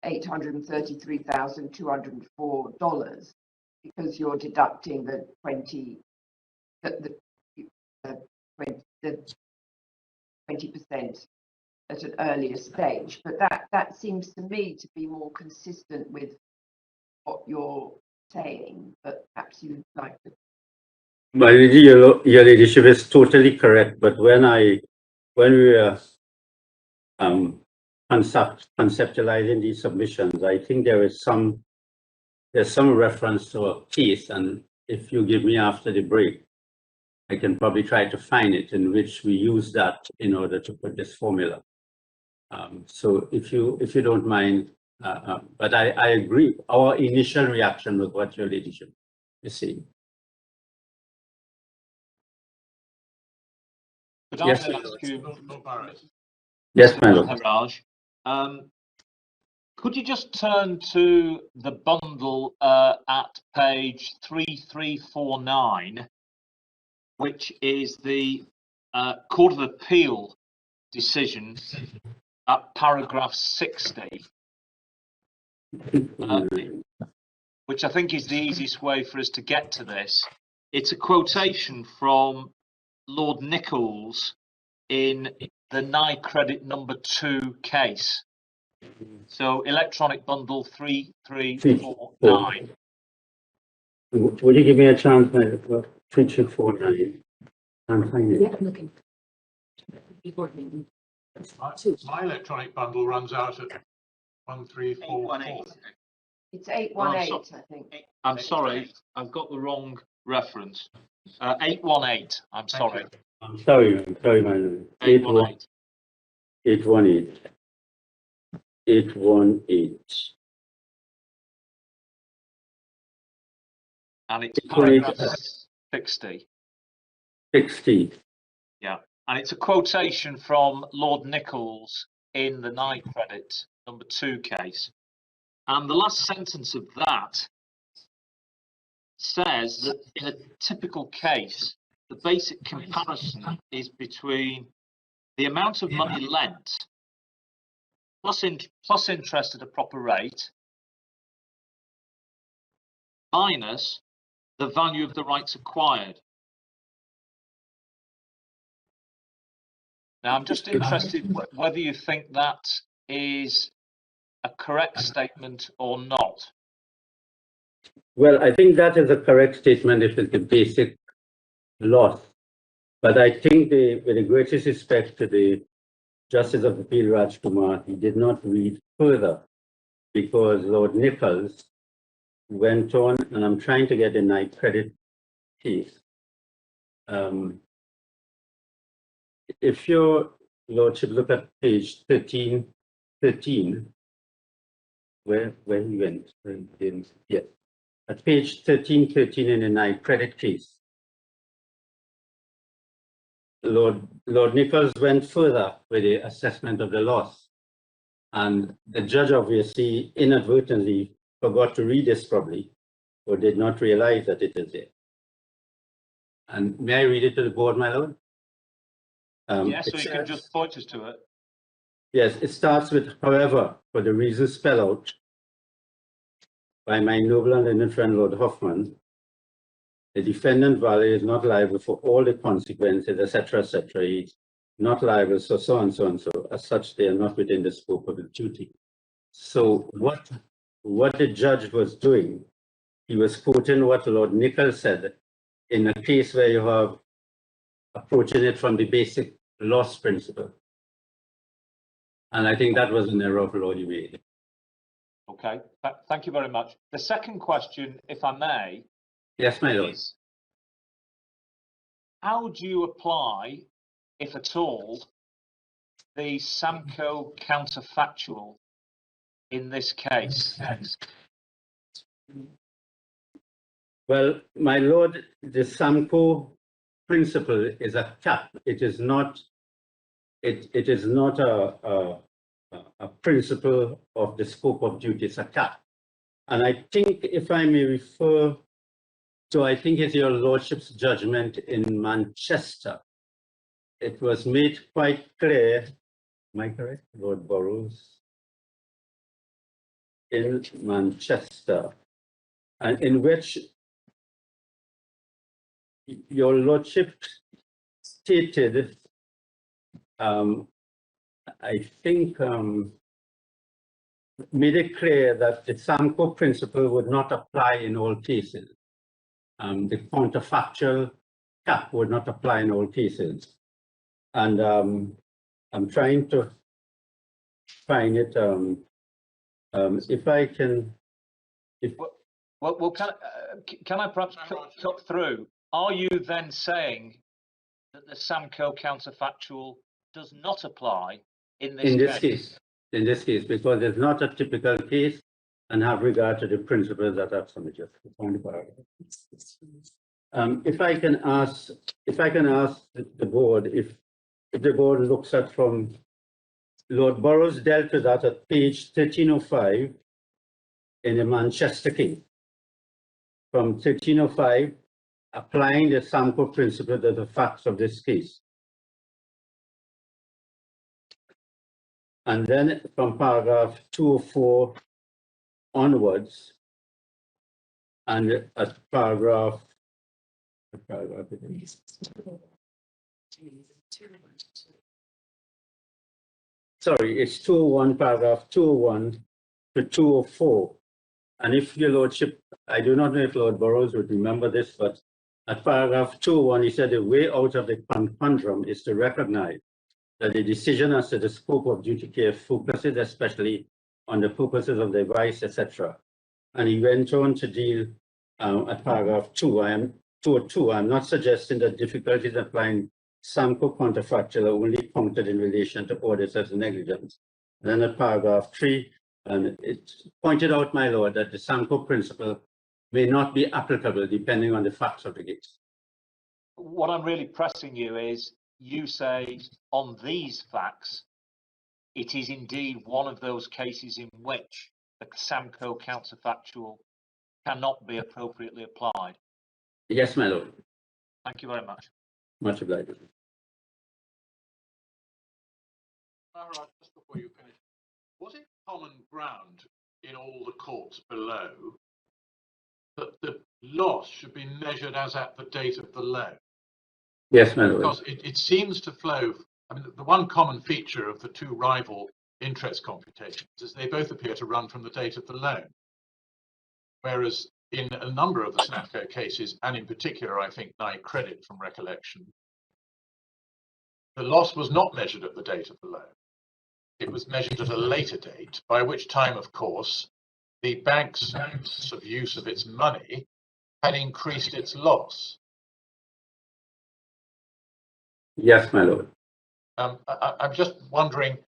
$833,204, because you're deducting the 20% at an earlier stage. But that seems to me to be more consistent with what you're saying, but perhaps you'd like to. Well, your ladyship is totally correct, but when we were conceptualizing these submissions, I think there's some reference to a case, and if you give me after the break, I can probably try to find it in which we use that in order to put this formula. So if you don't mind, but I agree. Our initial reaction was what your ladyship is saying. Could Yes, I ask you, yes, my lord. Haraj, could you just turn to the bundle at page 3349, which is the Court of Appeal decision at paragraph 60, which I think is the easiest way for us to get to this. It's a quotation from Lord Nichols in the NICredit number 2 case. So electronic bundle 3349. Would you give me a chance, my lord? 3349. I'm finding it. Yeah, I'm looking. My electronic bundle runs out at 1344. It's 818, I think. I'm sorry, I've got the wrong reference. 818. I'm sorry. I'm sorry, my lord. 818. 818. 818. And it's paragraph 60. 60. Yeah. And it's a quotation from Lord Nichols in the NICredit number 2 case. And the last sentence of that says that in a typical case, the basic comparison is between the amount of money lent plus interest at a proper rate minus the value of the rights acquired. Now, I'm just interested whether you think that is a correct statement or not. Well, I think that is a correct statement if it's the basic loss. But I think with the greatest respect to the Justice of the Appeal Raj Kumar, he did not read further because Lord Nichols went on, and I'm trying to get the NICredit case. If your lordship look at page 13, where he went, yeah, at page 1313 in the NICredit case, Lord Nichols went further with the assessment of the loss, and the judge obviously inadvertently forgot to read this probably, or did not realize that it is there. And may I read it to the board, my lord? Yes, so you can just point us to it. Yes, it starts with, however, for the reasons spelled out by my noble and learned friend Lord Hoffman, the defendant Valley is not liable for all the consequences, etc., etc. He's not liable, so and so and so. As such, they are not within the scope of the duty. So what the judge was doing, he was quoting what Lord Nichols said in a case where you have approaching it from the basic loss principle. And I think that was an error of law you made. Okay, thank you very much. The second question, if I may, Yes, my lord. is how do you apply, if at all, the Samco counterfactual in this case? Well, my lord, the SAMCO principle is a cap. It is not. It is not a principle of the scope of duty. It's a cap. And I think, if I may refer to, I think it's your lordship's judgment in Manchester. It was made quite clear. Am I correct? Lord Burrows in Manchester, and in which your lordship stated, I think, made it clear that the SAMCO principle would not apply in all cases. The counterfactual cap would not apply in all cases. And I'm trying to find it, if I can. Well, can I perhaps cut through? Are you then saying that the SAMCO counterfactual does not apply in this case? In this case, because it's not a typical case and have regard to the principles that I've submitted. If I can ask the board, if the board looks at from Lord Burrows dealt with that at page 1305 in the Manchester case. From 1305, applying the SAMCO principle to the facts of this case. And then from paragraph 204 onwards, and at paragraph sorry, it's 201, paragraph 201 to 204. And if your lordship, I do not know if Lord Burrows would remember this, but at paragraph 201, he said the way out of the conundrum is to recognize that the decision as to the scope of duty care focuses especially on the purposes of the advice, etc. And he went on to deal at paragraph 202. I'm not suggesting that difficulties applying SAMCO counterfactual are only counted in relation to audits as negligence. Then at paragraph 3, and it pointed out, my lord, that the SAMCO principle may not be applicable depending on the facts of the case. What I'm really pressing you is, you say on these facts, it is indeed one of those cases in which the SAMCO counterfactual cannot be appropriately applied. Yes, my lord. Thank you very much. Much obliged. Maharaj, just before you finish, was it common ground in all the courts below that the loss should be measured as at the date of the loan? Yes, my lord. Because it seems to flow. I mean, the one common feature of the two rival interest computations is they both appear to run from the date of the loan. Whereas in a number of the SNAFCO cases, and in particular, I think NI Credit from recollection, the loss was not measured at the date of the loan. It was measured at a later date, by which time, of course, the bank's use of its money had increased its loss. Yes, my lord. I'm just wondering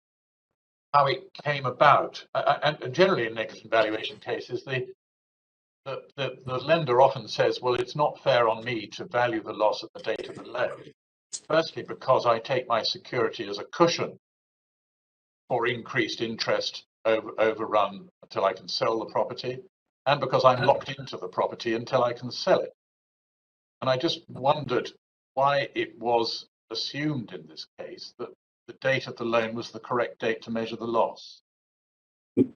how it came about. And generally in negligent valuation cases, the lender often says, well, it's not fair on me to value the loss at the date of the loan. Firstly, because I take my security as a cushion for increased interest overrun until I can sell the property, and because I'm locked into the property until I can sell it. And I just wondered why it was assumed in this case that the date of the loan was the correct date to measure the loss.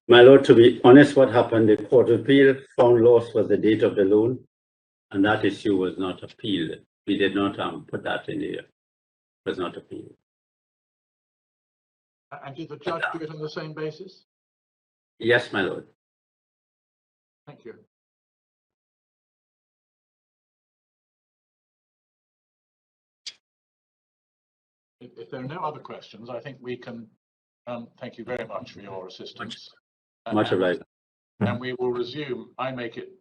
My lord, to be honest, what happened, the Court of Appeal found loss was the date of the loan, and that issue was not appealed. We did not put that in here. It was not appealed. And did the judge do it on the same basis? Yes, my lord. Thank you. If there are no other questions, I think we can thank you very much for your assistance. Much obliged. And we will resume. I make it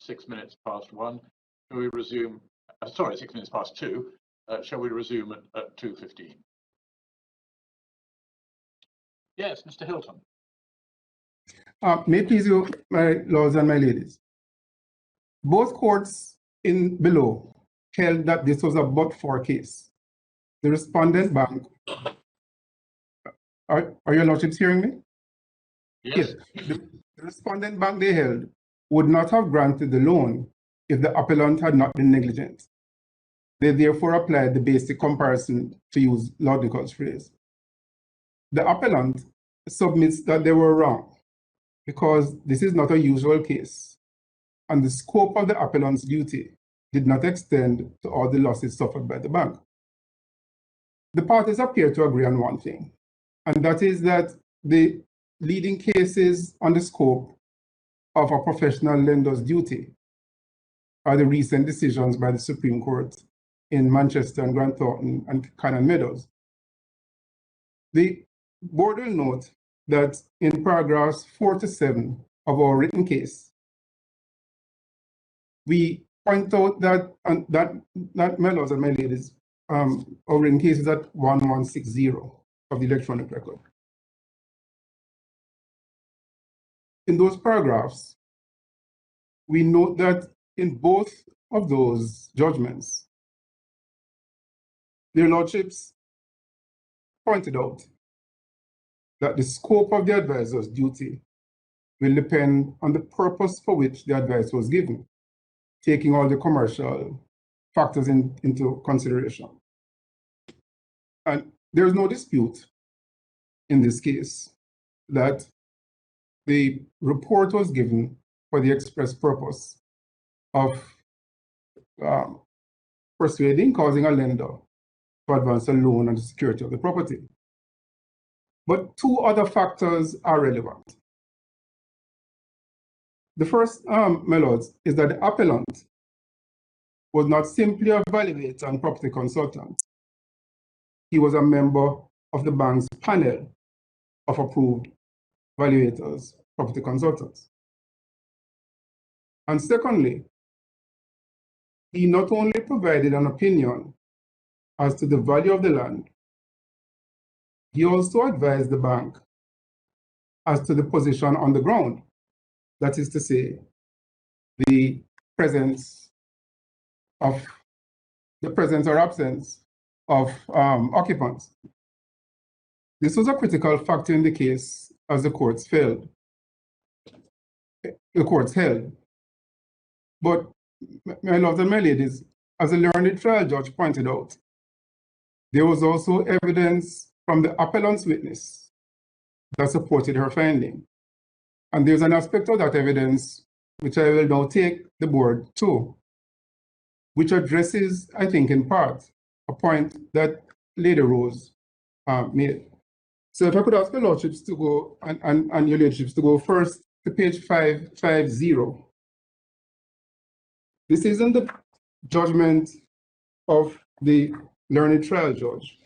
6 minutes past 1. Shall we resume? Sorry, 6 minutes past 2. Shall we resume at 2:15? Yes, Mr. Hilton. May it please you, my lords and my ladies. Both courts in below held that this was a but-for case. The respondent bank, are your lordships hearing me? Yes. The respondent bank they held would not have granted the loan if the appellant had not been negligent. They therefore applied the basic comparison, to use Lord Nichols' phrase. The appellant submits that they were wrong because this is not a usual case, and the scope of the appellant's duty did not extend to all the losses suffered by the bank. The parties appear to agree on one thing, and that is that the leading cases on the scope of a professional lender's duty are the recent decisions by the Supreme Court in Manchester and Grant Thornton and Cannon Meadows. The board will note that in paragraphs 4 to 7 of our written case, we point out that my lords and my ladies, our written case is at 1160 of the electronic record. In those paragraphs, we note that in both of those judgments, their lordships pointed out that the scope of the advisor's duty will depend on the purpose for which the advice was given, taking all the commercial factors into consideration. And there's no dispute in this case that the report was given for the express purpose of causing a lender to advance a loan on the security of the property. But two other factors are relevant. The first, my lords, is that the appellant was not simply a valuator and property consultant. He was a member of the bank's panel of approved valuators, property consultants. And secondly, he not only provided an opinion as to the value of the land, he also advised the bank as to the position on the ground. That is to say, the presence or absence of occupants. This was a critical factor in the case as the courts held. But my lords and my ladies, as a learned trial judge pointed out, there was also evidence from the appellant's witness that supported her finding. And there's an aspect of that evidence which I will now take the board to, which addresses, I think in part, a point that Lady Rose made. So if I could ask the lordships to go, and your lordships to go first to page 550. This isn't the judgment of the learned trial judge.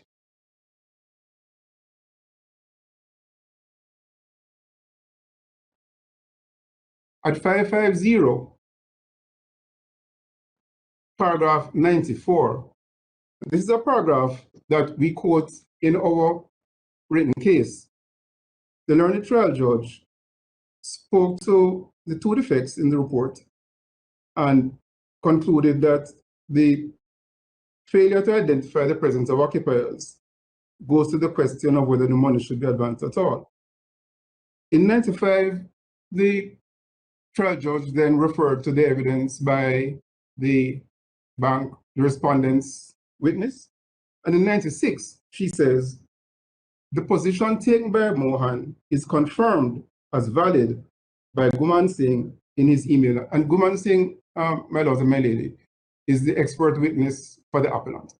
At 550, paragraph 94, this is a paragraph that we quote in our written case. The learned trial judge spoke to the two defects in the report and concluded that the failure to identify the presence of occupiers goes to the question of whether the money should be advanced at all. In 95, the trial judge then referred to the evidence by the bank, the respondent's witness. And in 96, she says, the position taken by Mohan is confirmed as valid by Guman Singh in his email. And Guman Singh, my lord and my lady, is the expert witness for the appellant.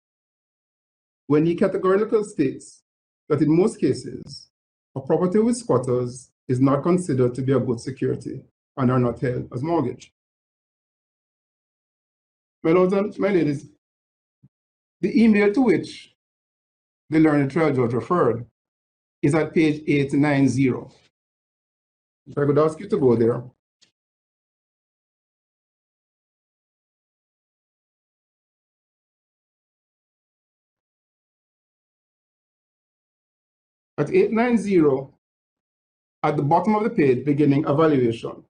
When he categorically states that in most cases, a property with squatters is not considered to be a good security and are not held as mortgage. My lords and my ladies, the email to which the learned trial judge referred is at page 890. If I could ask you to go there. At 890, at the bottom of the page, beginning evaluation,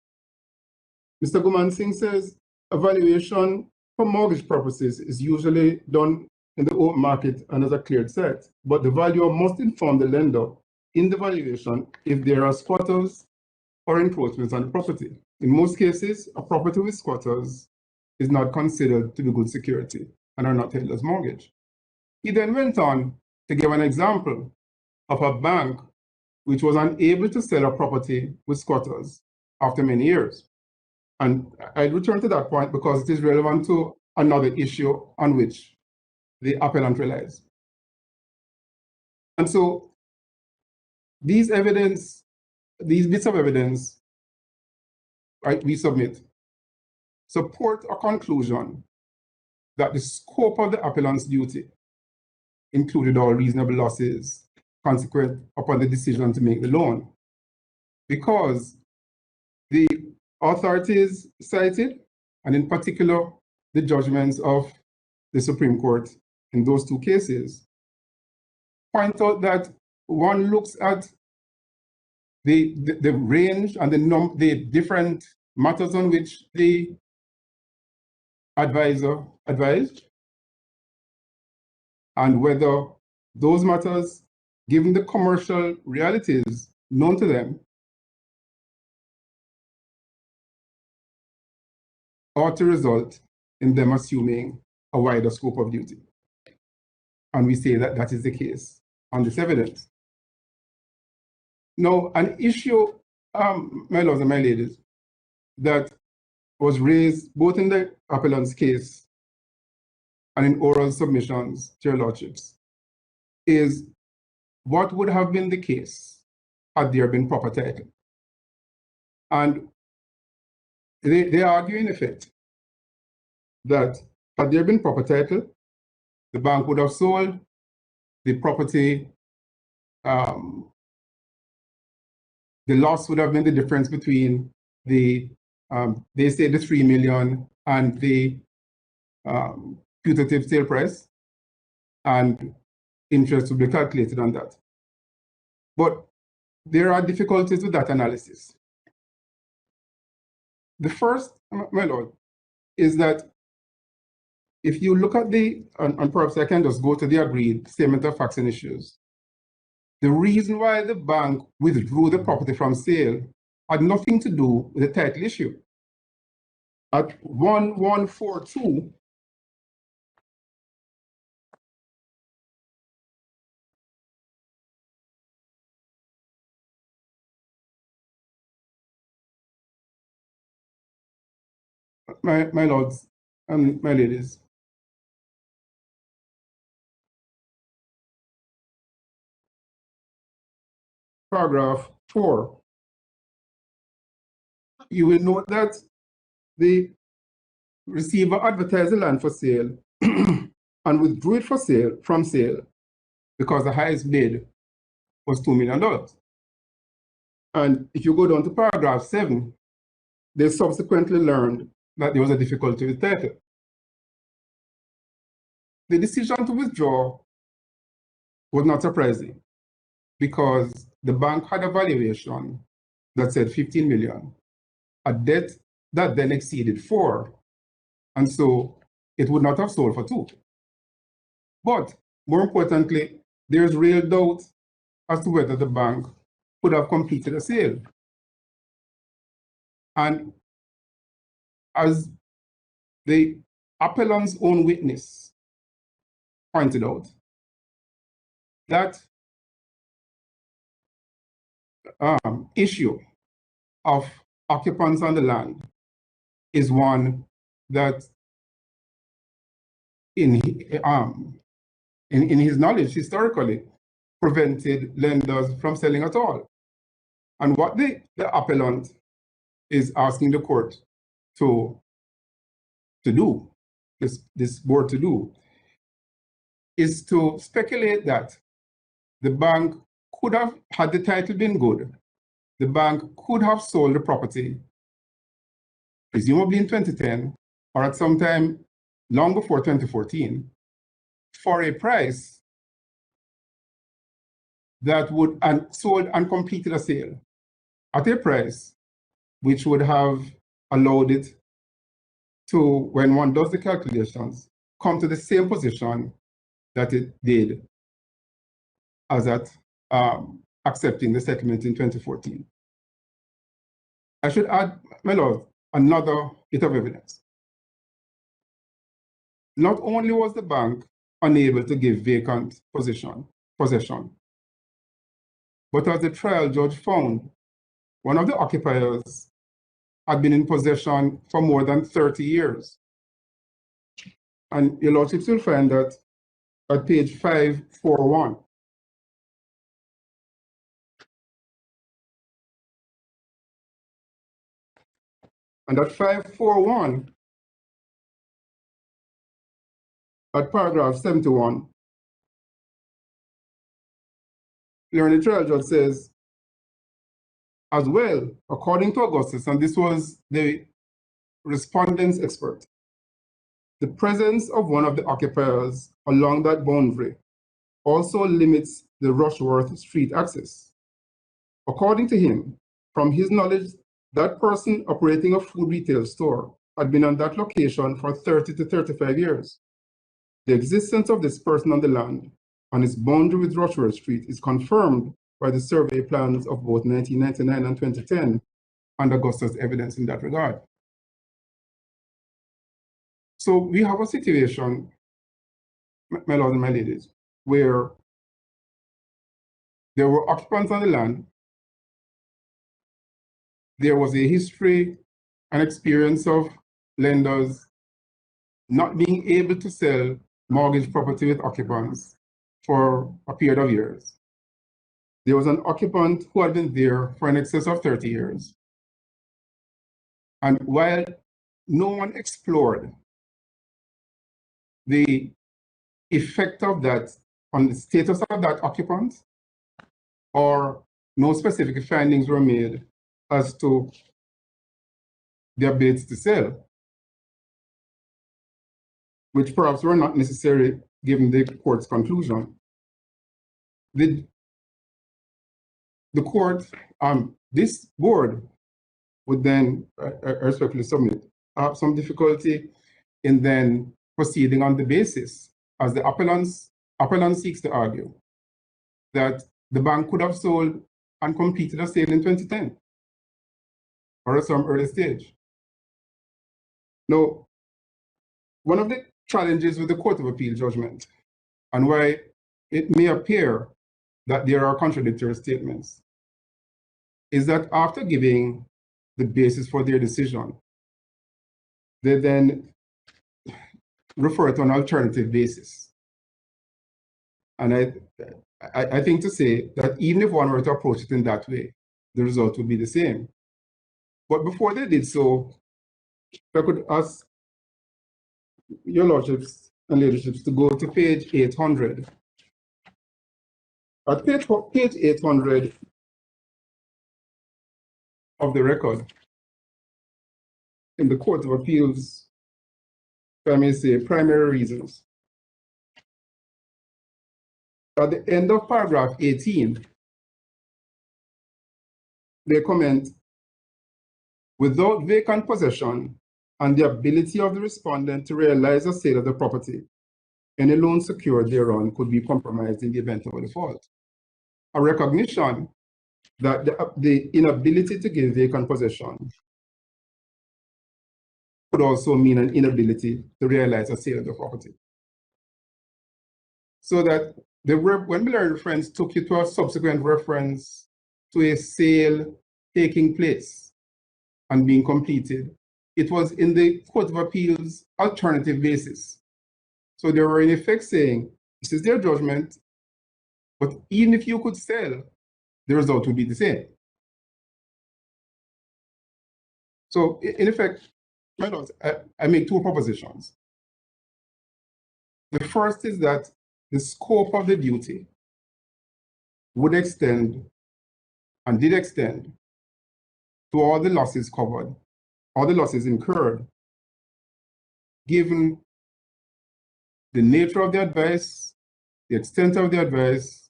Mr. Guman Singh says, evaluation for mortgage purposes is usually done in the open market and as a cleared set, but the valuer must inform the lender in the valuation if there are squatters or encroachments on the property. In most cases, a property with squatters is not considered to be good security and are not held as mortgage. He then went on to give an example of a bank which was unable to sell a property with squatters after many years. And I'll return to that point because it is relevant to another issue on which the appellant relies. And so these bits of evidence, right, we submit, support a conclusion that the scope of the appellant's duty included all reasonable losses consequent upon the decision to make the loan, because the authorities cited, and in particular the judgments of the Supreme Court in those two cases, point out that one looks at the range and the different matters on which the advisor advised, and whether those matters, given the commercial realities known to them, ought to result in them assuming a wider scope of duty. And we say that that is the case on this evidence. Now, an issue, my lords and my ladies, that was raised both in the appellant's case and in oral submissions to your lordships is what would have been the case had there been proper title. And they argue in effect that had there been proper title, the bank would have sold the property. The loss would have been the difference between the, they say the 3 million and the putative sale price, and interest would be calculated on that. But there are difficulties with that analysis. The first, my lord, is that if you look at and perhaps I can just go to the agreed statement of facts and issues, the reason why the bank withdrew the property from sale had nothing to do with the title issue. At 1142, my lords and my ladies, paragraph 4, you will note that the receiver advertised the land for sale and withdrew it from sale because the highest bid was $2 million. And if you go down to paragraph 7, they subsequently learned that there was a difficulty with title. The decision to withdraw was not surprising because the bank had a valuation that said 15 million, a debt that then exceeded 4, and so it would not have sold for 2. But more importantly, there's real doubt as to whether the bank could have completed a sale. And as the appellant's own witness pointed out, that issue of occupants on the land is one that in his knowledge historically prevented lenders from selling at all. And what the appellant is asking the court to do, this board to do, is to speculate that the bank could have, had the title been good, the bank could have sold the property, presumably in 2010 or at some time long before 2014, for a price that would, and sold and completed a sale at a price which would have allowed it to, when one does the calculations, come to the same position that it did as at accepting the settlement in 2014. I should add, my lord, another bit of evidence. Not only was the bank unable to give vacant possession, but as the trial judge found, one of the occupiers had been in possession for more than 30 years. And your lordships will find that at page 541. And at 541, at paragraph 71, the trial judge says, as well, according to Augustus, and this was the respondent's expert, the presence of one of the occupiers along that boundary also limits the Rushworth Street access. According to him, from his knowledge, that person operating a food retail store had been on that location for 30 to 35 years. The existence of this person on the land on its boundary with Rushworth Street is confirmed by the survey plans of both 1999 and 2010 and Augustus' evidence in that regard. So we have a situation, my lords and my ladies, where there were occupants on the land. There was a history and experience of lenders not being able to sell mortgage property with occupants for a period of years. There was an occupant who had been there for in excess of 30 years. And while no one explored the effect of that on the status of that occupant, or no specific findings were made as to their ability to sell, which perhaps were not necessary given the court's conclusion. The court, this board would then, I respectfully submit, have some difficulty in then proceeding on the basis, as the appellant seeks to argue, that the bank could have sold and completed a sale in 2010 or at some early stage. Now, one of the challenges with the Court of Appeal judgment, and why it may appear that there are contradictory statements, is that after giving the basis for their decision, they then refer to an alternative basis. And I think to say that even if one were to approach it in that way, the result would be the same. But before they did so, if I could ask your lordships and leaderships to go to page 800. At page 800 of the record, in the Court of Appeals, if I may say, primary reasons. At the end of paragraph 18, they comment, without vacant possession and the ability of the respondent to realize a sale of the property, any loan secured thereon could be compromised in the event of a default. A recognition that the inability to give vacant possession could also mean an inability to realize a sale of the property. So that when the learned reference took you to a subsequent reference to a sale taking place and being completed, it was in the Court of Appeals alternative basis. So they were in effect saying, this is their judgment, but even if you could sell, the result would be the same. So in effect, my lords, I make two propositions. The first is that the scope of the duty would extend and did extend to all the losses covered, all the losses incurred, given the nature of the advice, the extent of the advice,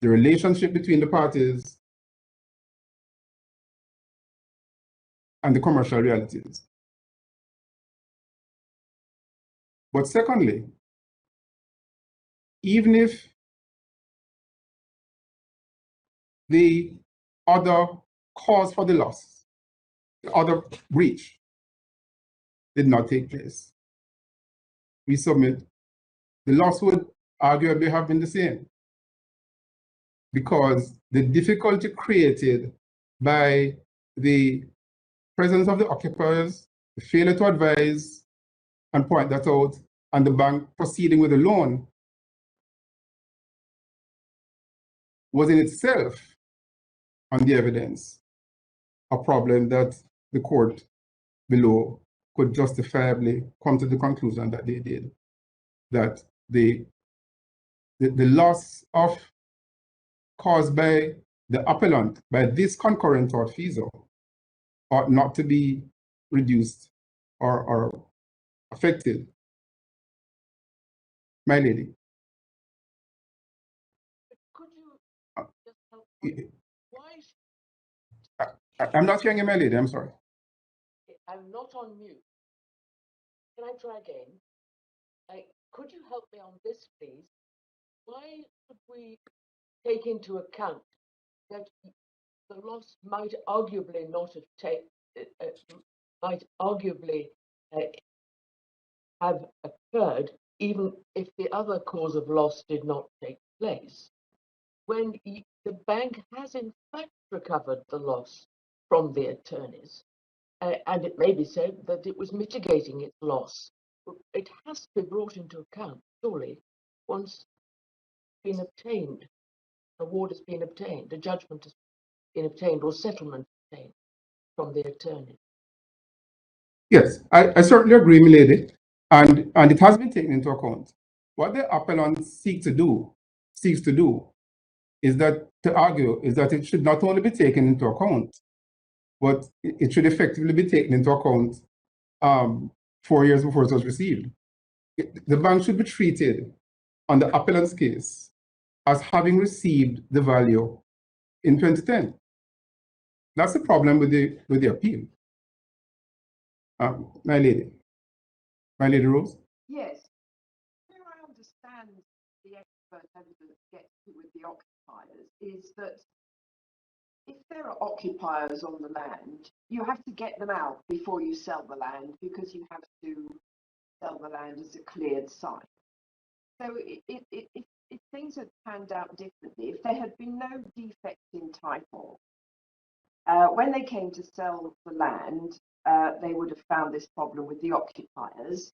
the relationship between the parties, and the commercial realities. But secondly, even if the other cause for the loss, the other breach, did not take place, we submit the loss would arguably have been the same, because the difficulty created by the presence of the occupiers, the failure to advise and point that out, and the bank proceeding with the loan was in itself, on the evidence, a problem that the court below could justifiably come to the conclusion that they did, that the loss of caused by the appellant, by this concurrent tortfeasor, ought not to be reduced or affected. My lady. Could you just help? Why? I'm not hearing you, my lady. I'm sorry. I'm not on mute. Can I try again? Could you help me on this, please? Why should we take into account that the loss might arguably not have have occurred even if the other cause of loss did not take place, when the bank has in fact recovered the loss from the attorneys, and it may be said that it was mitigating its loss. It has to be brought into account, surely, once been obtained, award has been obtained, a judgment has been obtained, or settlement obtained from the attorney. Yes, I certainly agree, my lady, and it has been taken into account. What the appellant seeks to do is that it should not only be taken into account, but it should effectively be taken into account 4 years before it was received. The bank should be treated on the appellant's case as having received the value in 2010. That's the problem with the appeal. My lady Rose? Yes. Where I understand the expert evidence gets to with the occupiers is that if there are occupiers on the land, you have to get them out before you sell the land, because you have to sell the land as a cleared site. So if things had panned out differently, if there had been no defect in title, when they came to sell the land, they would have found this problem with the occupiers,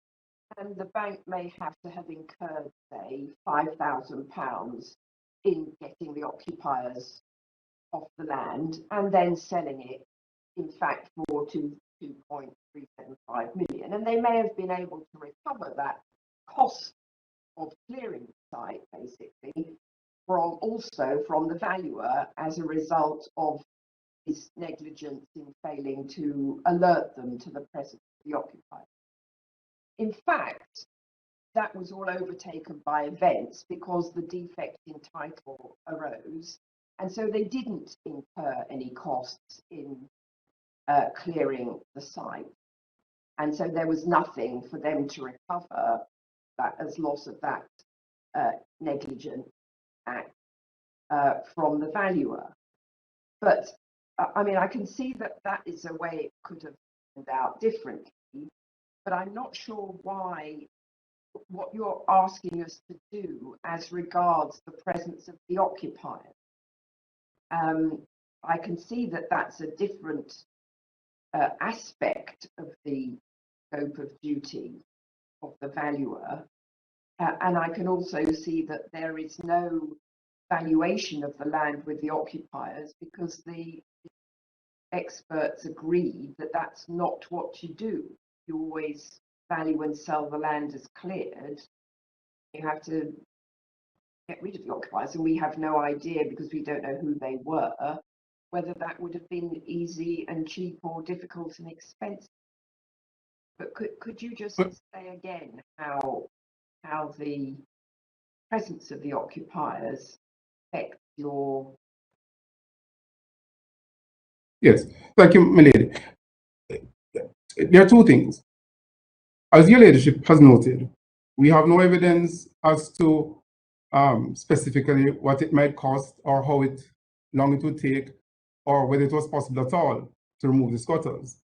and the bank may have to have incurred, say, £5,000 in getting the occupiers off the land and then selling it, in fact, for 2.375 million. And they may have been able to recover that cost of clearing the site, basically, from the valuer as a result of his negligence in failing to alert them to the presence of the occupier. In fact, that was all overtaken by events because the defect in title arose, and so they didn't incur any costs in clearing the site, and so there was nothing for them to recover that as loss of that negligent act from the valuer. But I mean, I can see that that is a way it could have turned out differently, but I'm not sure what you're asking us to do as regards the presence of the occupier. I can see that that's a different aspect of the scope of duty of the valuer, and I can also see that there is no valuation of the land with the occupiers, because the experts agreed that that's not what you do. You always value and sell the land as cleared. You have to get rid of the occupiers, and we have no idea, because we don't know who they were, whether that would have been easy and cheap or difficult and expensive. But could you just say again how the presence of the occupiers affects your... Yes, thank you, my lady. There are two things. As your ladyship has noted, We have no evidence as to specifically what it might cost or how long it would take or whether it was possible at all to remove the squatters.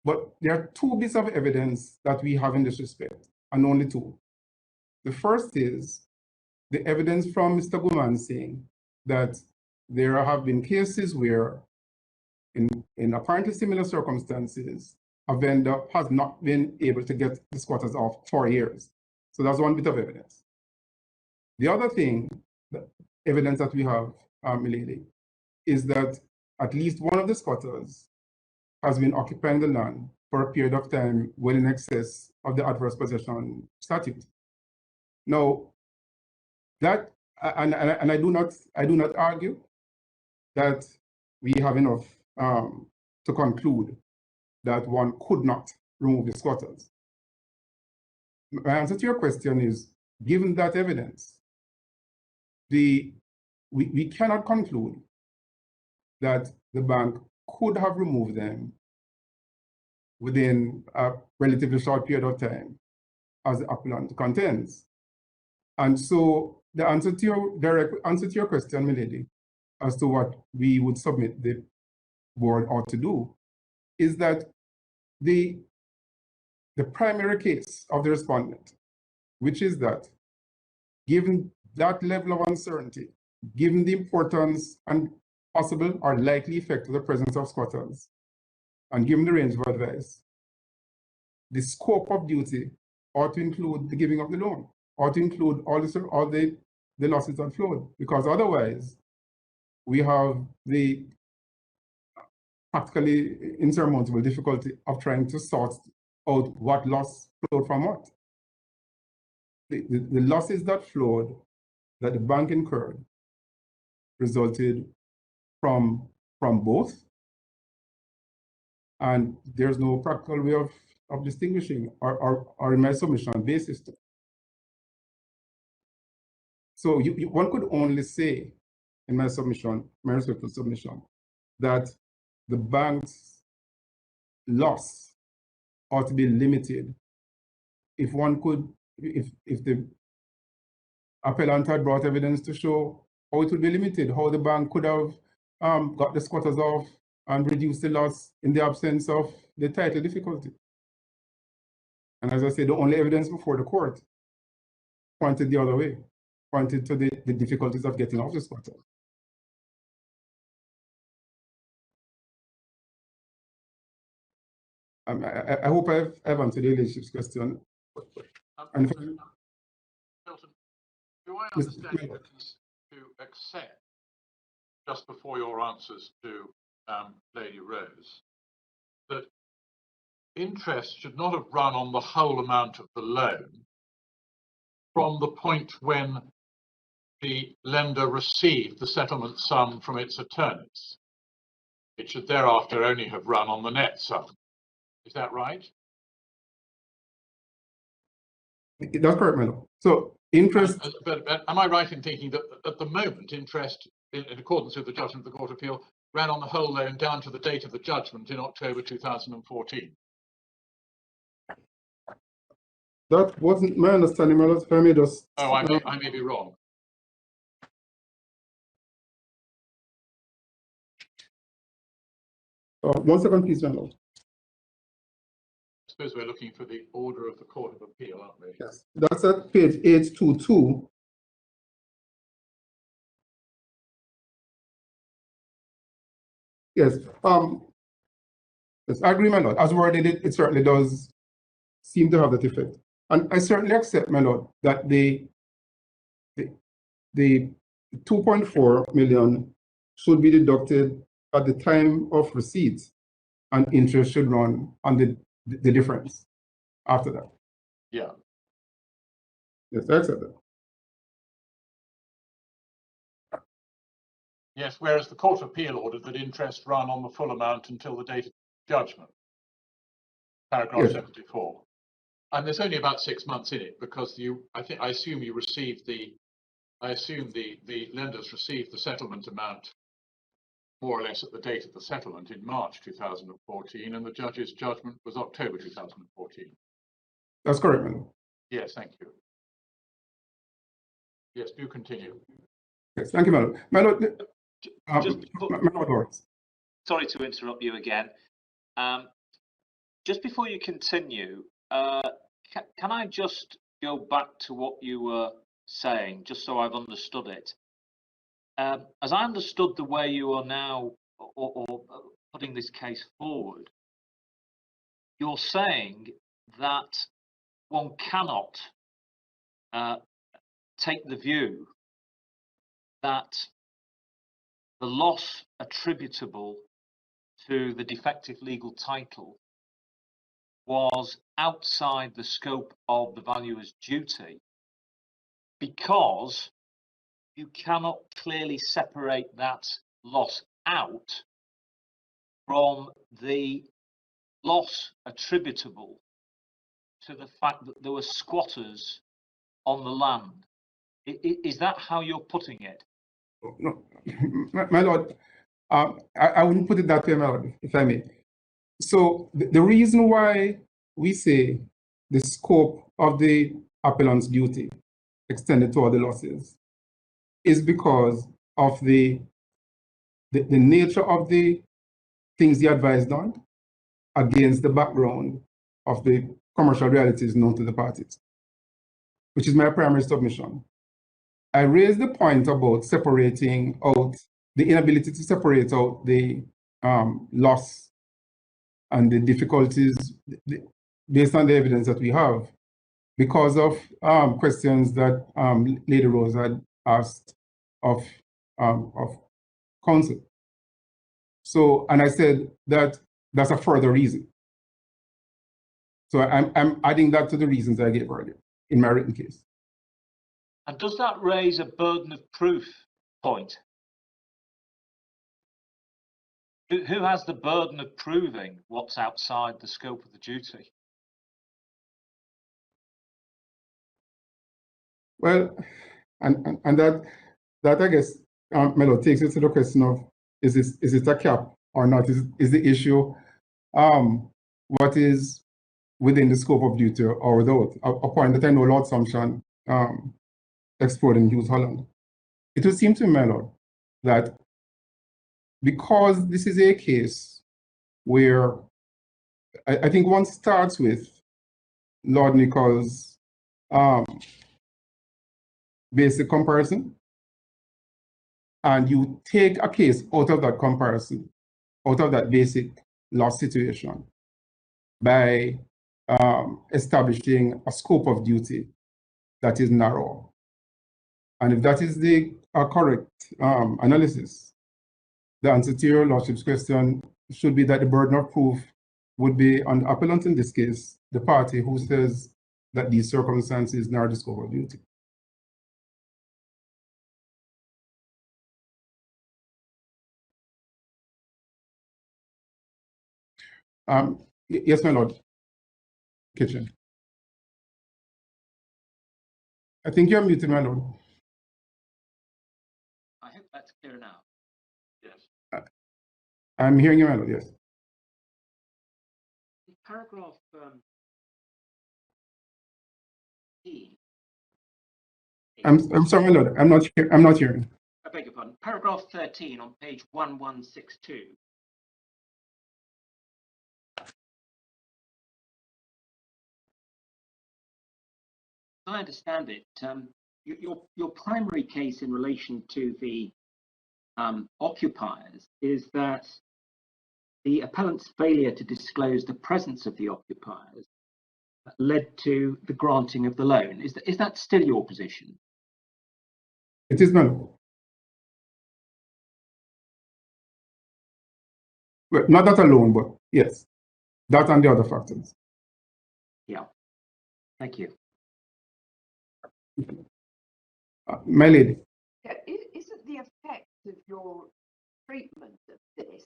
But there are two bits of evidence that we have in this respect, and only two. The first is the evidence from Mr. Guman saying that there have been cases where in apparently similar circumstances, a vendor has not been able to get the squatters off for years. So that's one bit of evidence. The other thing, the evidence that we have, milady, is that at least one of the squatters has been occupying the land for a period of time well in excess of the adverse possession statute. Now, that and I do not argue that we have enough to conclude that one could not remove the squatters. My answer to your question is, given that evidence, we cannot conclude that the bank could have removed them within a relatively short period of time, as the appellant contends. And so the answer to your direct answer to your question, milady, as to what we would submit the board ought to do, is that the primary case of the respondent, which is that given that level of uncertainty, given the importance and possible or likely effect of the presence of squatters, and given the range of advice, the scope of duty ought to include the giving of the loan, ought to include all the losses that flowed, because otherwise we have the practically insurmountable difficulty of trying to sort out what loss flowed from what. The losses that flowed, that the bank incurred, resulted from both, and there's no practical way of distinguishing or in my submission basis to. So one could only say in my submission, my respectful submission, that the bank's loss ought to be limited if one could, if the appellant had brought evidence to show how it would be limited, how the bank could have got the squatters off and reduced the loss in the absence of the title difficulty. And as I said, the only evidence before the court pointed the other way, pointed to the difficulties of getting off the squatter. I hope I've answered the relationship's question. Milton, do I understand you to accept, just before your answers to Lady Rose, that interest should not have run on the whole amount of the loan from the point when the lender received the settlement sum from its attorneys? It should thereafter only have run on the net sum. Is that right? That's correct, Melo. So interest. But am I right in thinking that at the moment interest, in accordance with the judgment of the Court of Appeal, ran on the whole loan down to the date of the judgment in October 2014? That wasn't my understanding, Melo. If I may just. Oh, I may be wrong. One second, please, Melo. I suppose we're looking for the order of the Court of Appeal, aren't we? Yes, that's at page 822. Yes, yes, I agree, my lord. As worded, it certainly does seem to have that effect. And I certainly accept, my lord, that the 2.4 million should be deducted at the time of receipt, and interest should run on the difference after that. Yeah. Yes, I accept that. Yes, whereas the Court of Appeal ordered that interest run on the full amount until the date of judgment. Paragraph Yes. 74. And there's only about 6 months in it, because I assume you received the lenders received the settlement amount more or less at the date of the settlement in March 2014, and the judge's judgment was October 2014. That's correct, madam. Yes, thank you. Yes, do continue. Yes, thank you, my lord. My lord, Just my lord. sorry to interrupt you again. Just before you continue, can I just go back to what you were saying, just so I've understood it? As I understood the way you are now or putting this case forward, you're saying that one cannot take the view that the loss attributable to the defective legal title was outside the scope of the valuer's duty because you cannot clearly separate that loss out from the loss attributable to the fact that there were squatters on the land. Is that how you're putting it? No, my lord, I wouldn't put it that way, my lord, if I may. So the reason why we say the scope of the appellant's duty extended to other losses is because of the nature of the things he advised on against the background of the commercial realities known to the parties, which is my primary submission. I raised the point about separating out the inability to separate out the loss and the difficulties based on the evidence that we have because of questions that Lady Rose had asked of counsel. So, and I said that that's a further reason. So I'm adding that to the reasons I gave earlier in my written case. And does that raise a burden of proof point? Who has the burden of proving what's outside the scope of the duty? Well, and that I guess, Melo, takes us to the question of is it a cap or not? Is the issue what is within the scope of duty or without? A point that I know Lord Sumption explored in Hughes Holland. It would seem to me, Lord, that because this is a case where I think one starts with Lord Nichols' basic comparison, and you take a case out of that comparison, out of that basic loss situation, by establishing a scope of duty that is narrow. And if that is the correct analysis, the answer to your Lordship's question should be that the burden of proof would be on the appellant in this case, the party who says that these circumstances narrow the scope of duty. Yes, my lord. Kitchen. I think you're muted, my lord. I hope that's clear now. Yes. I'm hearing you, my lord, yes. Paragraph E. I'm sorry, my lord. I'm not hearing. I beg your pardon. Paragraph 13 on page 1162. As I understand it, your primary case in relation to the occupiers is that the appellant's failure to disclose the presence of the occupiers led to the granting of the loan. Is that still your position? It is, my lord. Well, not that alone, but yes, that and the other factors. Yeah. Thank you. My lady. Yeah, isn't the effect of your treatment of this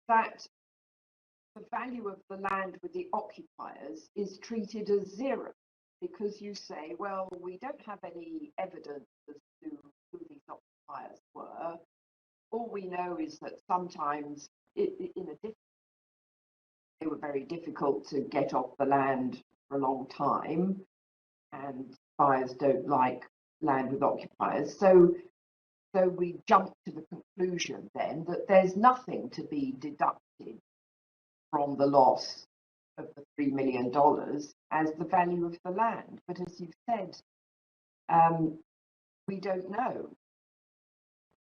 that the value of the land with the occupiers is treated as zero? Because you say, well, we don't have any evidence as to who these occupiers were. All we know is that sometimes they were very difficult to get off the land for a long time, and buyers don't like land with occupiers. So we jump to the conclusion then that there's nothing to be deducted from the loss of the $3 million as the value of the land. But as you've said, we don't know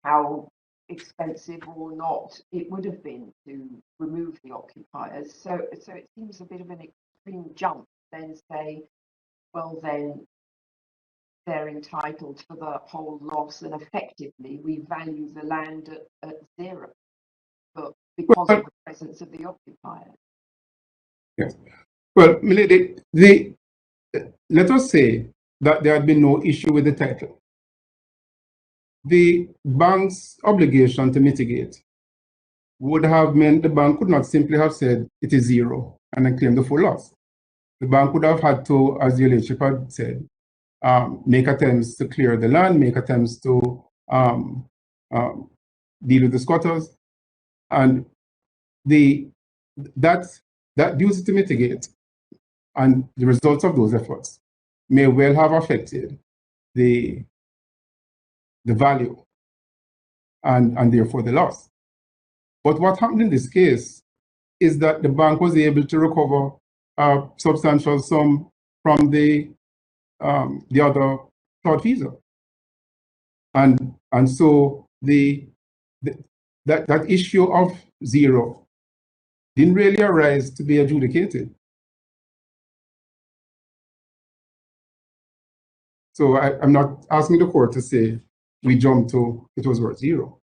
how expensive or not it would have been to remove the occupiers. So it seems a bit of an extreme jump to then say, well, then they're entitled for the whole loss, and effectively we value the land at zero, but because of the presence of the occupier. Yes. Well, Milady, let us say that there had been no issue with the title. The bank's obligation to mitigate would have meant the bank could not simply have said it is zero and then claim the full loss. The bank would have had to, as the leadership had said, make attempts to clear the land, make attempts to deal with the squatters, and that duty to mitigate and the results of those efforts may well have affected the value and therefore the loss. But what happened in this case is that the bank was able to recover a substantial sum from the other third visa, and so that issue of zero didn't really arise to be adjudicated. So I'm not asking the court to say we jumped to it was worth zero.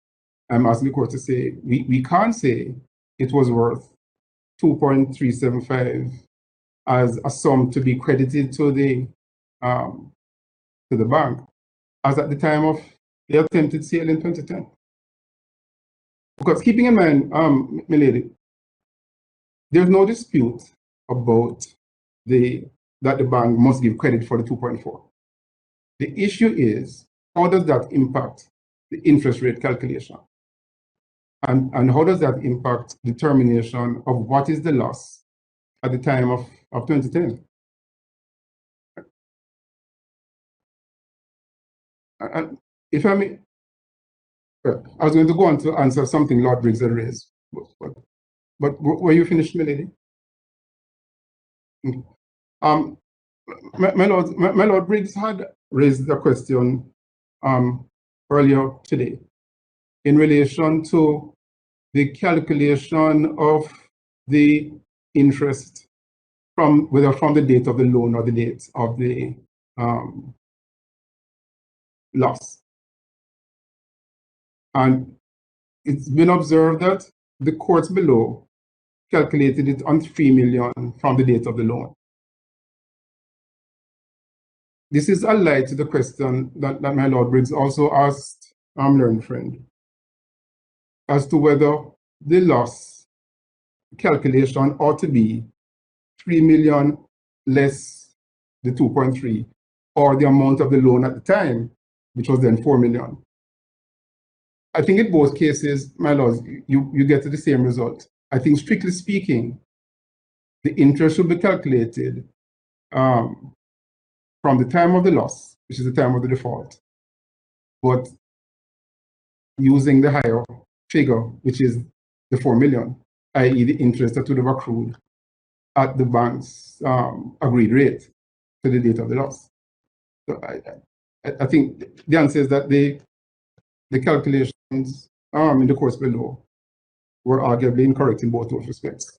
I'm asking the court to say we can't say it was worth 2.375 as a sum to be credited to the bank as at the time of the attempted sale in 2010. Because keeping in mind, milady, there's no dispute about that the bank must give credit for the 2.4. The issue is, how does that impact the interest rate calculation? And how does that impact determination of what is the loss at the time of 2010? And if I may, I was going to go on to answer something Lord Briggs had raised, but were you finished, milady? My Lord Briggs had raised a question earlier today in relation to the calculation of the interest whether from the date of the loan or the date of the loss. And it's been observed that the courts below calculated it on 3 million from the date of the loan. This is allied to the question that my Lord Briggs also asked learned friend as to whether the loss calculation ought to be 3 million less the 2.3 or the amount of the loan at the time, which was then 4 million. I think in both cases, my lords, you get to the same result. I think strictly speaking, the interest should be calculated from the time of the loss, which is the time of the default, but using the higher figure, which is the 4 million, i.e. the interest that would have accrued at the bank's agreed rate to the date of the loss. So I think the answer is that the calculations in the course below were arguably incorrect in both those respects,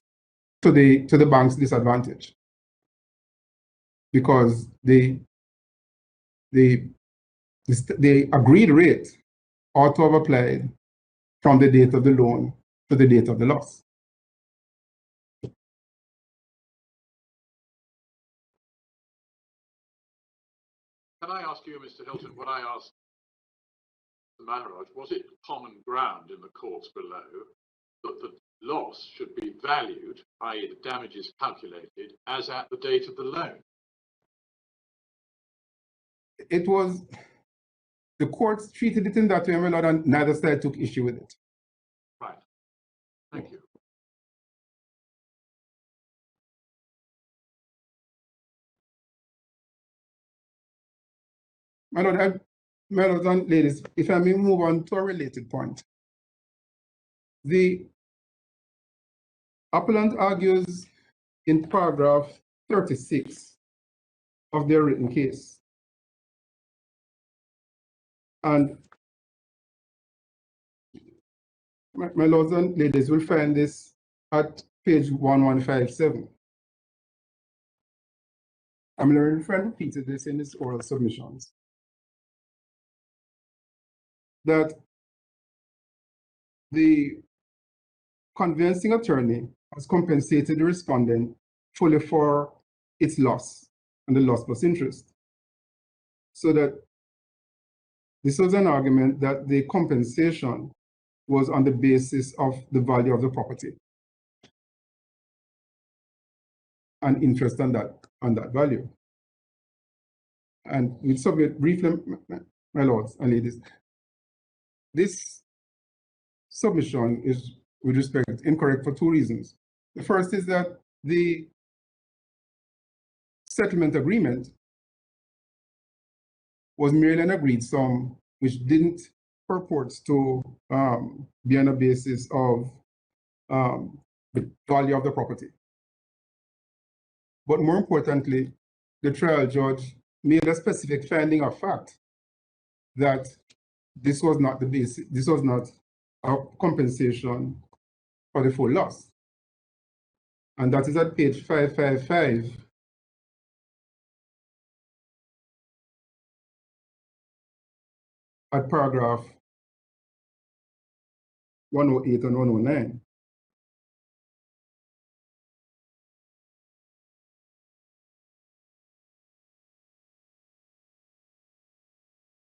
to the bank's disadvantage, because the agreed rate ought to have applied from the date of the loan to the date of the loss. Can I ask you, Mr. Hilton, what I asked the Maharaj, was it common ground in the courts below that the loss should be valued, i.e. the damages calculated, as at the date of the loan? It was, the courts treated it in that way, my lord, and neither side took issue with it. Right. Thank you. My lord, My lords and ladies, if I may move on to a related point. The appellant argues in paragraph 36 of their written case. And my lords and ladies will find this at page 1157. I'm learning friend repeated this in his oral submissions, that the conveyancing attorney has compensated the respondent fully for its loss and the loss plus interest. So that this was an argument that the compensation was on the basis of the value of the property and interest on that value. And we submit briefly, my lords and ladies, this submission is, with respect, incorrect for two reasons. The first is that the settlement agreement was merely an agreed sum which didn't purport to be on the basis of the value of the property. But more importantly, the trial judge made a specific finding of fact that this was not the basis, this was not a compensation for the full loss. And that is at page 555 at paragraph 108 and 109.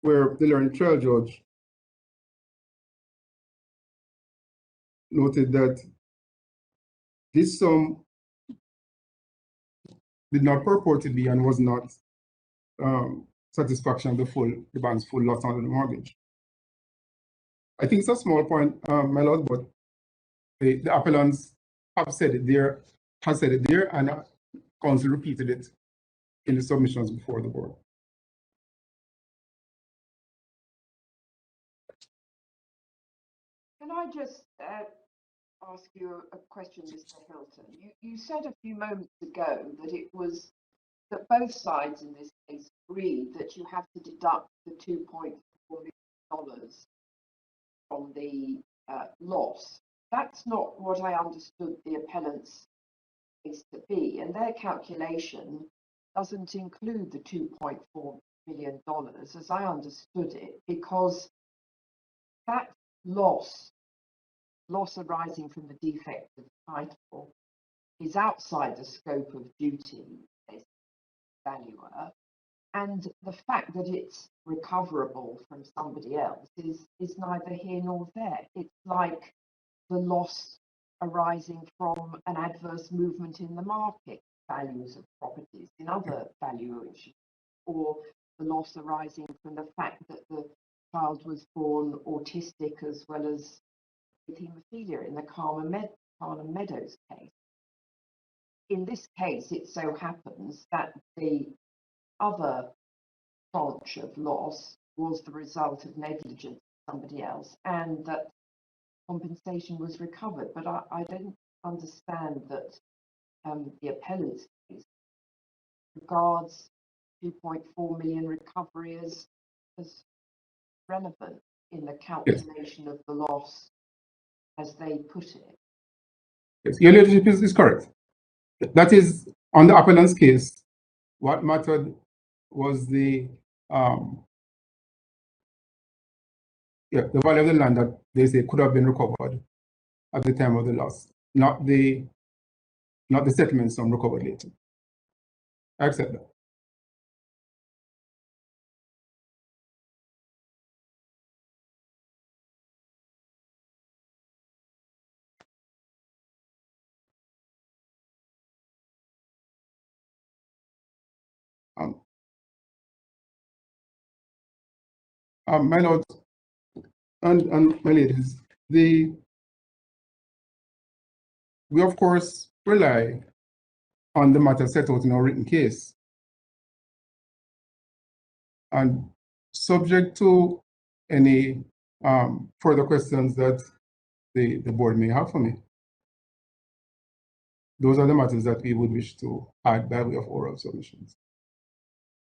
Where the learned trial judge noted that this sum did not purport to be and was not satisfaction of the bank's full loss under the mortgage. I think it's a small point, my lord, but the appellants have said it there, and counsel repeated it in the submissions before the board. Can I just ask you a question, Mr. Hilton? You said a few moments ago that it was that both sides in this case agreed that you have to deduct the $2.4 million from the loss. That's not what I understood the appellant's case to be, and their calculation doesn't include the $2.4 million as I understood it, because that loss arising from the defect of title is outside the scope of duty as valuer, and the fact that it's recoverable from somebody else is neither here nor there. It's like the loss arising from an adverse movement in the market values of properties in other valuations, or the loss arising from the fact that the child was born autistic as well as with haemophilia in the Carmen Meadows case. In this case, it so happens that the other tranche of loss was the result of negligence of somebody else, and that compensation was recovered. But I don't understand that the appellant's case regards 2.4 million recovery as relevant in the calculation of the loss as they put it. Yes, your leadership is correct. That is, on the appellant's case, what mattered was the value of the land that they say could have been recovered at the time of the loss, not the settlement sum recovered later. I accept that. My lords and my ladies, we of course rely on the matter set out in our written case. And subject to any further questions that the board may have for me. Those are the matters that we would wish to add by way of oral submissions.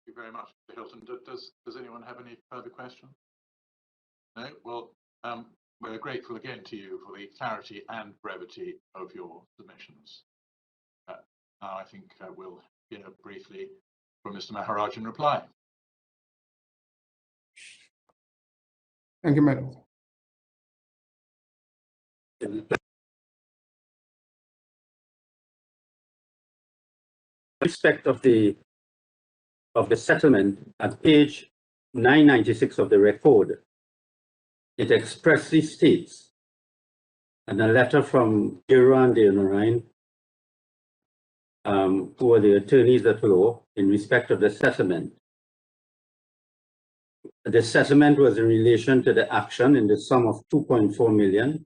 Thank you very much, Mr. Hilton. Does anyone have any further questions? No? Well, we're grateful again to you for the clarity and brevity of your submissions. Now I think we'll hear briefly from Mr. Maharaj in reply. Thank you, Madam. Respect of the settlement at page 996 of the record, it expressly states, and a letter from Giro and Deonarine, who are the attorneys at law in respect of the settlement. The settlement was in relation to the action in the sum of 2.4 million.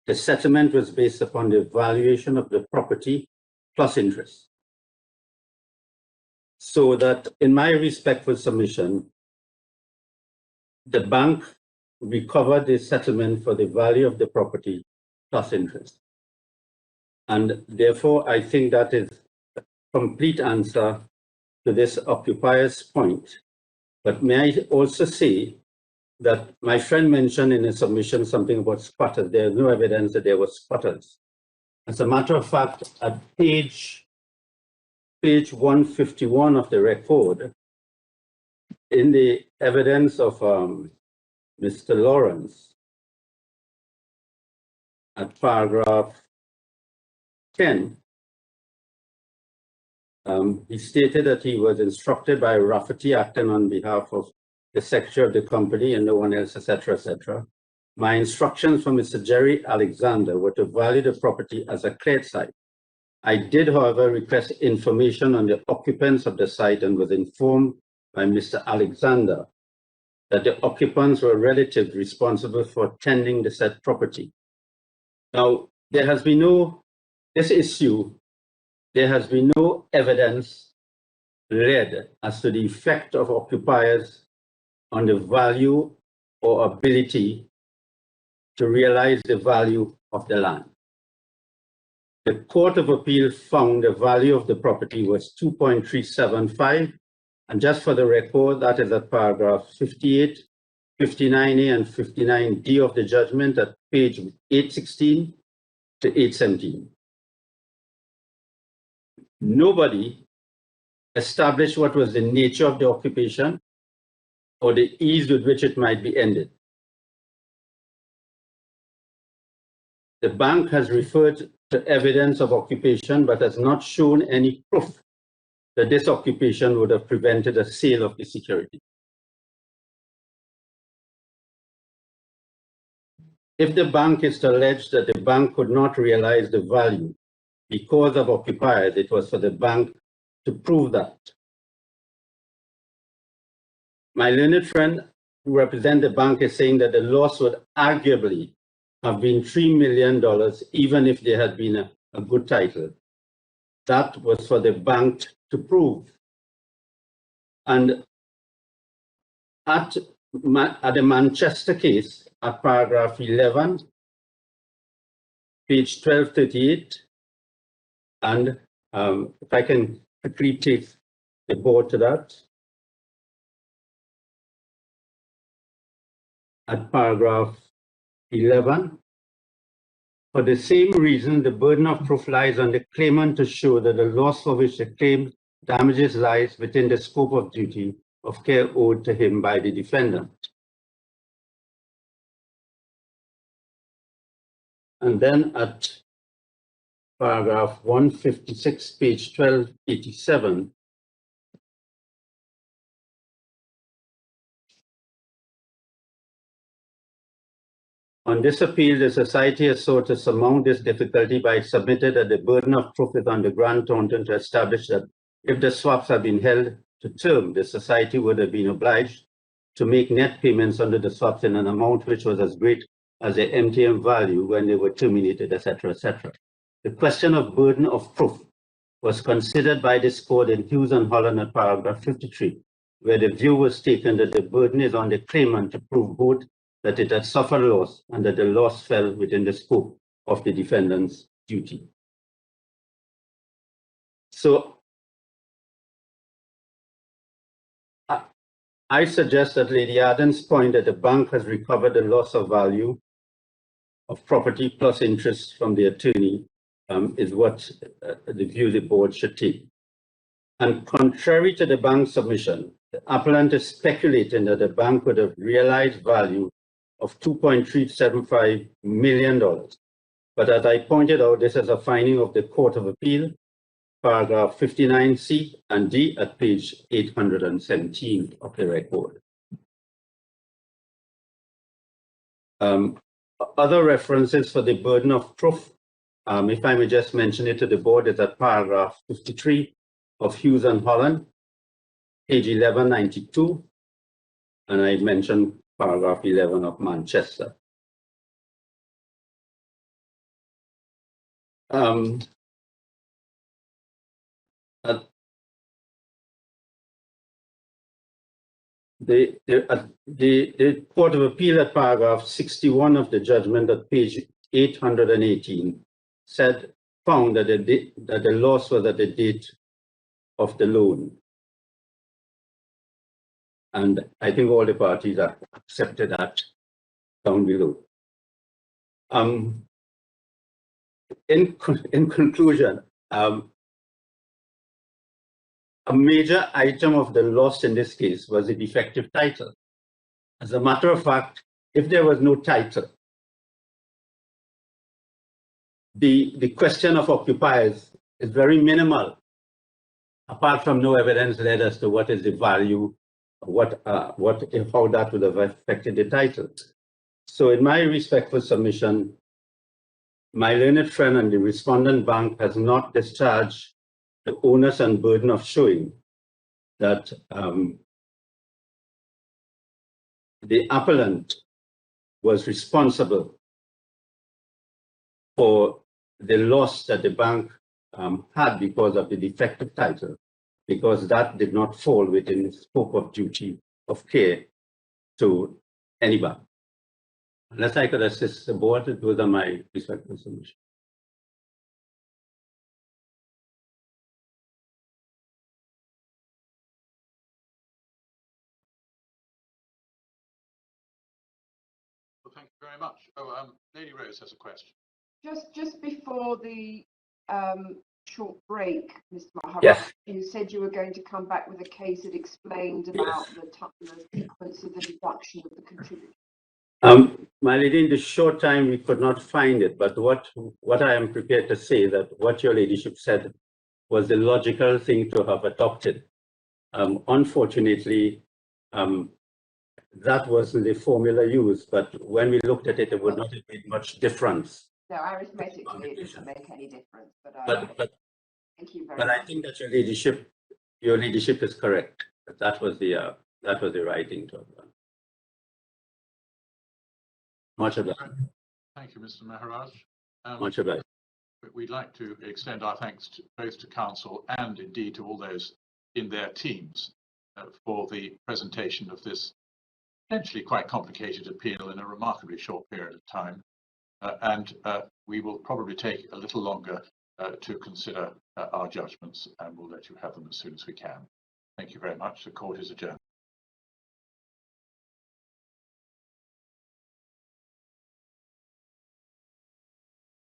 The settlement was based upon the valuation of the property plus interest. So that in my respectful submission, the bank recovered the settlement for the value of the property plus interest. And therefore, I think that is a complete answer to this occupier's point. But may I also say that my friend mentioned in his submission something about squatters. There is no evidence that there were squatters. As a matter of fact, at page 151 of the record, in the evidence of Mr. Lawrence, at paragraph 10, he stated that he was instructed by Rafferty acting on behalf of the secretary of the company and no one else, etc., etc. My instructions from Mr. Jerry Alexander were to value the property as a cleared site. I did, however, request information on the occupants of the site and was informed by Mr. Alexander that the occupants were relatives responsible for tending the said property. Now, there has been no evidence read as to the effect of occupiers on the value or ability to realize the value of the land. The Court of Appeal found the value of the property was 2.375, and just for the record, that is at paragraph 58, 59A, and 59D of the judgment at page 816 to 817. Nobody established what was the nature of the occupation or the ease with which it might be ended. The bank has referred to evidence of occupation, but has not shown any proof that this occupation would have prevented a sale of the security. If the bank is to allege that the bank could not realize the value because of occupiers, it was for the bank to prove that. My learned friend who represents the bank is saying that the loss would arguably have been $3 million even if there had been a good title. That was for the bank to prove. And at the Manchester case, at paragraph 11, page 1238, and if I can quickly take the board to that, at paragraph 11, for the same reason, the burden of proof lies on the claimant to show that the loss for which the claim damages lies within the scope of duty of care owed to him by the defendant. And then at paragraph 156, page 1287, on this appeal, the society has sought to surmount this difficulty by submitting that the burden of proof is on the Grand Taunton to establish that if the swaps had been held to term, the society would have been obliged to make net payments under the swaps in an amount which was as great as the MTM value when they were terminated, etc., etc. The question of burden of proof was considered by this court in Hughes and Holland at paragraph 53. where the view was taken that the burden is on the claimant to prove both that it had suffered loss and that the loss fell within the scope of the defendant's duty. So I suggest that Lady Arden's point that the bank has recovered the loss of value of property plus interest from the attorney is what the view the board should take. And contrary to the bank's submission, the appellant is speculating that the bank would have realized value of $2.375 million. But as I pointed out, this is a finding of the Court of Appeal, paragraph 59C and D at page 817 of the record. Other references for the burden of proof, if I may just mention it to the board, is at paragraph 53 of Hughes and Holland, page 1192, and I mentioned paragraph 11 of Manchester. The Court of Appeal at paragraph 61 of the judgment at page 818 found that the loss was at the date of the loan. And I think all the parties have accepted that down below. In conclusion, a major item of the loss in this case was the defective title. As a matter of fact, if there was no title, the question of occupiers is very minimal, apart from no evidence led as to what is the value, how that would have affected the title. So in my respectful submission, my learned friend and the respondent bank has not discharged the onus and burden of showing that the appellant was responsible for the loss that the bank had because of the defective title, because that did not fall within the scope of duty of care to any bank. Unless I could assist the board, those are my respectful submissions. Well, thank you very much. Oh, Lady Rose has a question. Just before the short break, Mr. Maharaj, Yes. you said you were going to come back with a case that explained about the sequence of the deduction of the contributor. My lady, in the short time we could not find it, but what I am prepared to say that what your ladyship said was the logical thing to have adopted. Unfortunately, that wasn't the formula used, but when we looked at it, it would not have made much difference. No, arithmetically it doesn't make any difference, but thank you very much. But I think that your ladyship is correct. That was the right thing to have done. Much obliged. Thank you, Mr. Maharaj. Much obliged. We'd like to extend our thanks both to council and indeed to all those in their teams for the presentation of this potentially quite complicated appeal in a remarkably short period of time. And we will probably take a little longer to consider our judgments, and we'll let you have them as soon as we can. Thank you very much. The court is adjourned.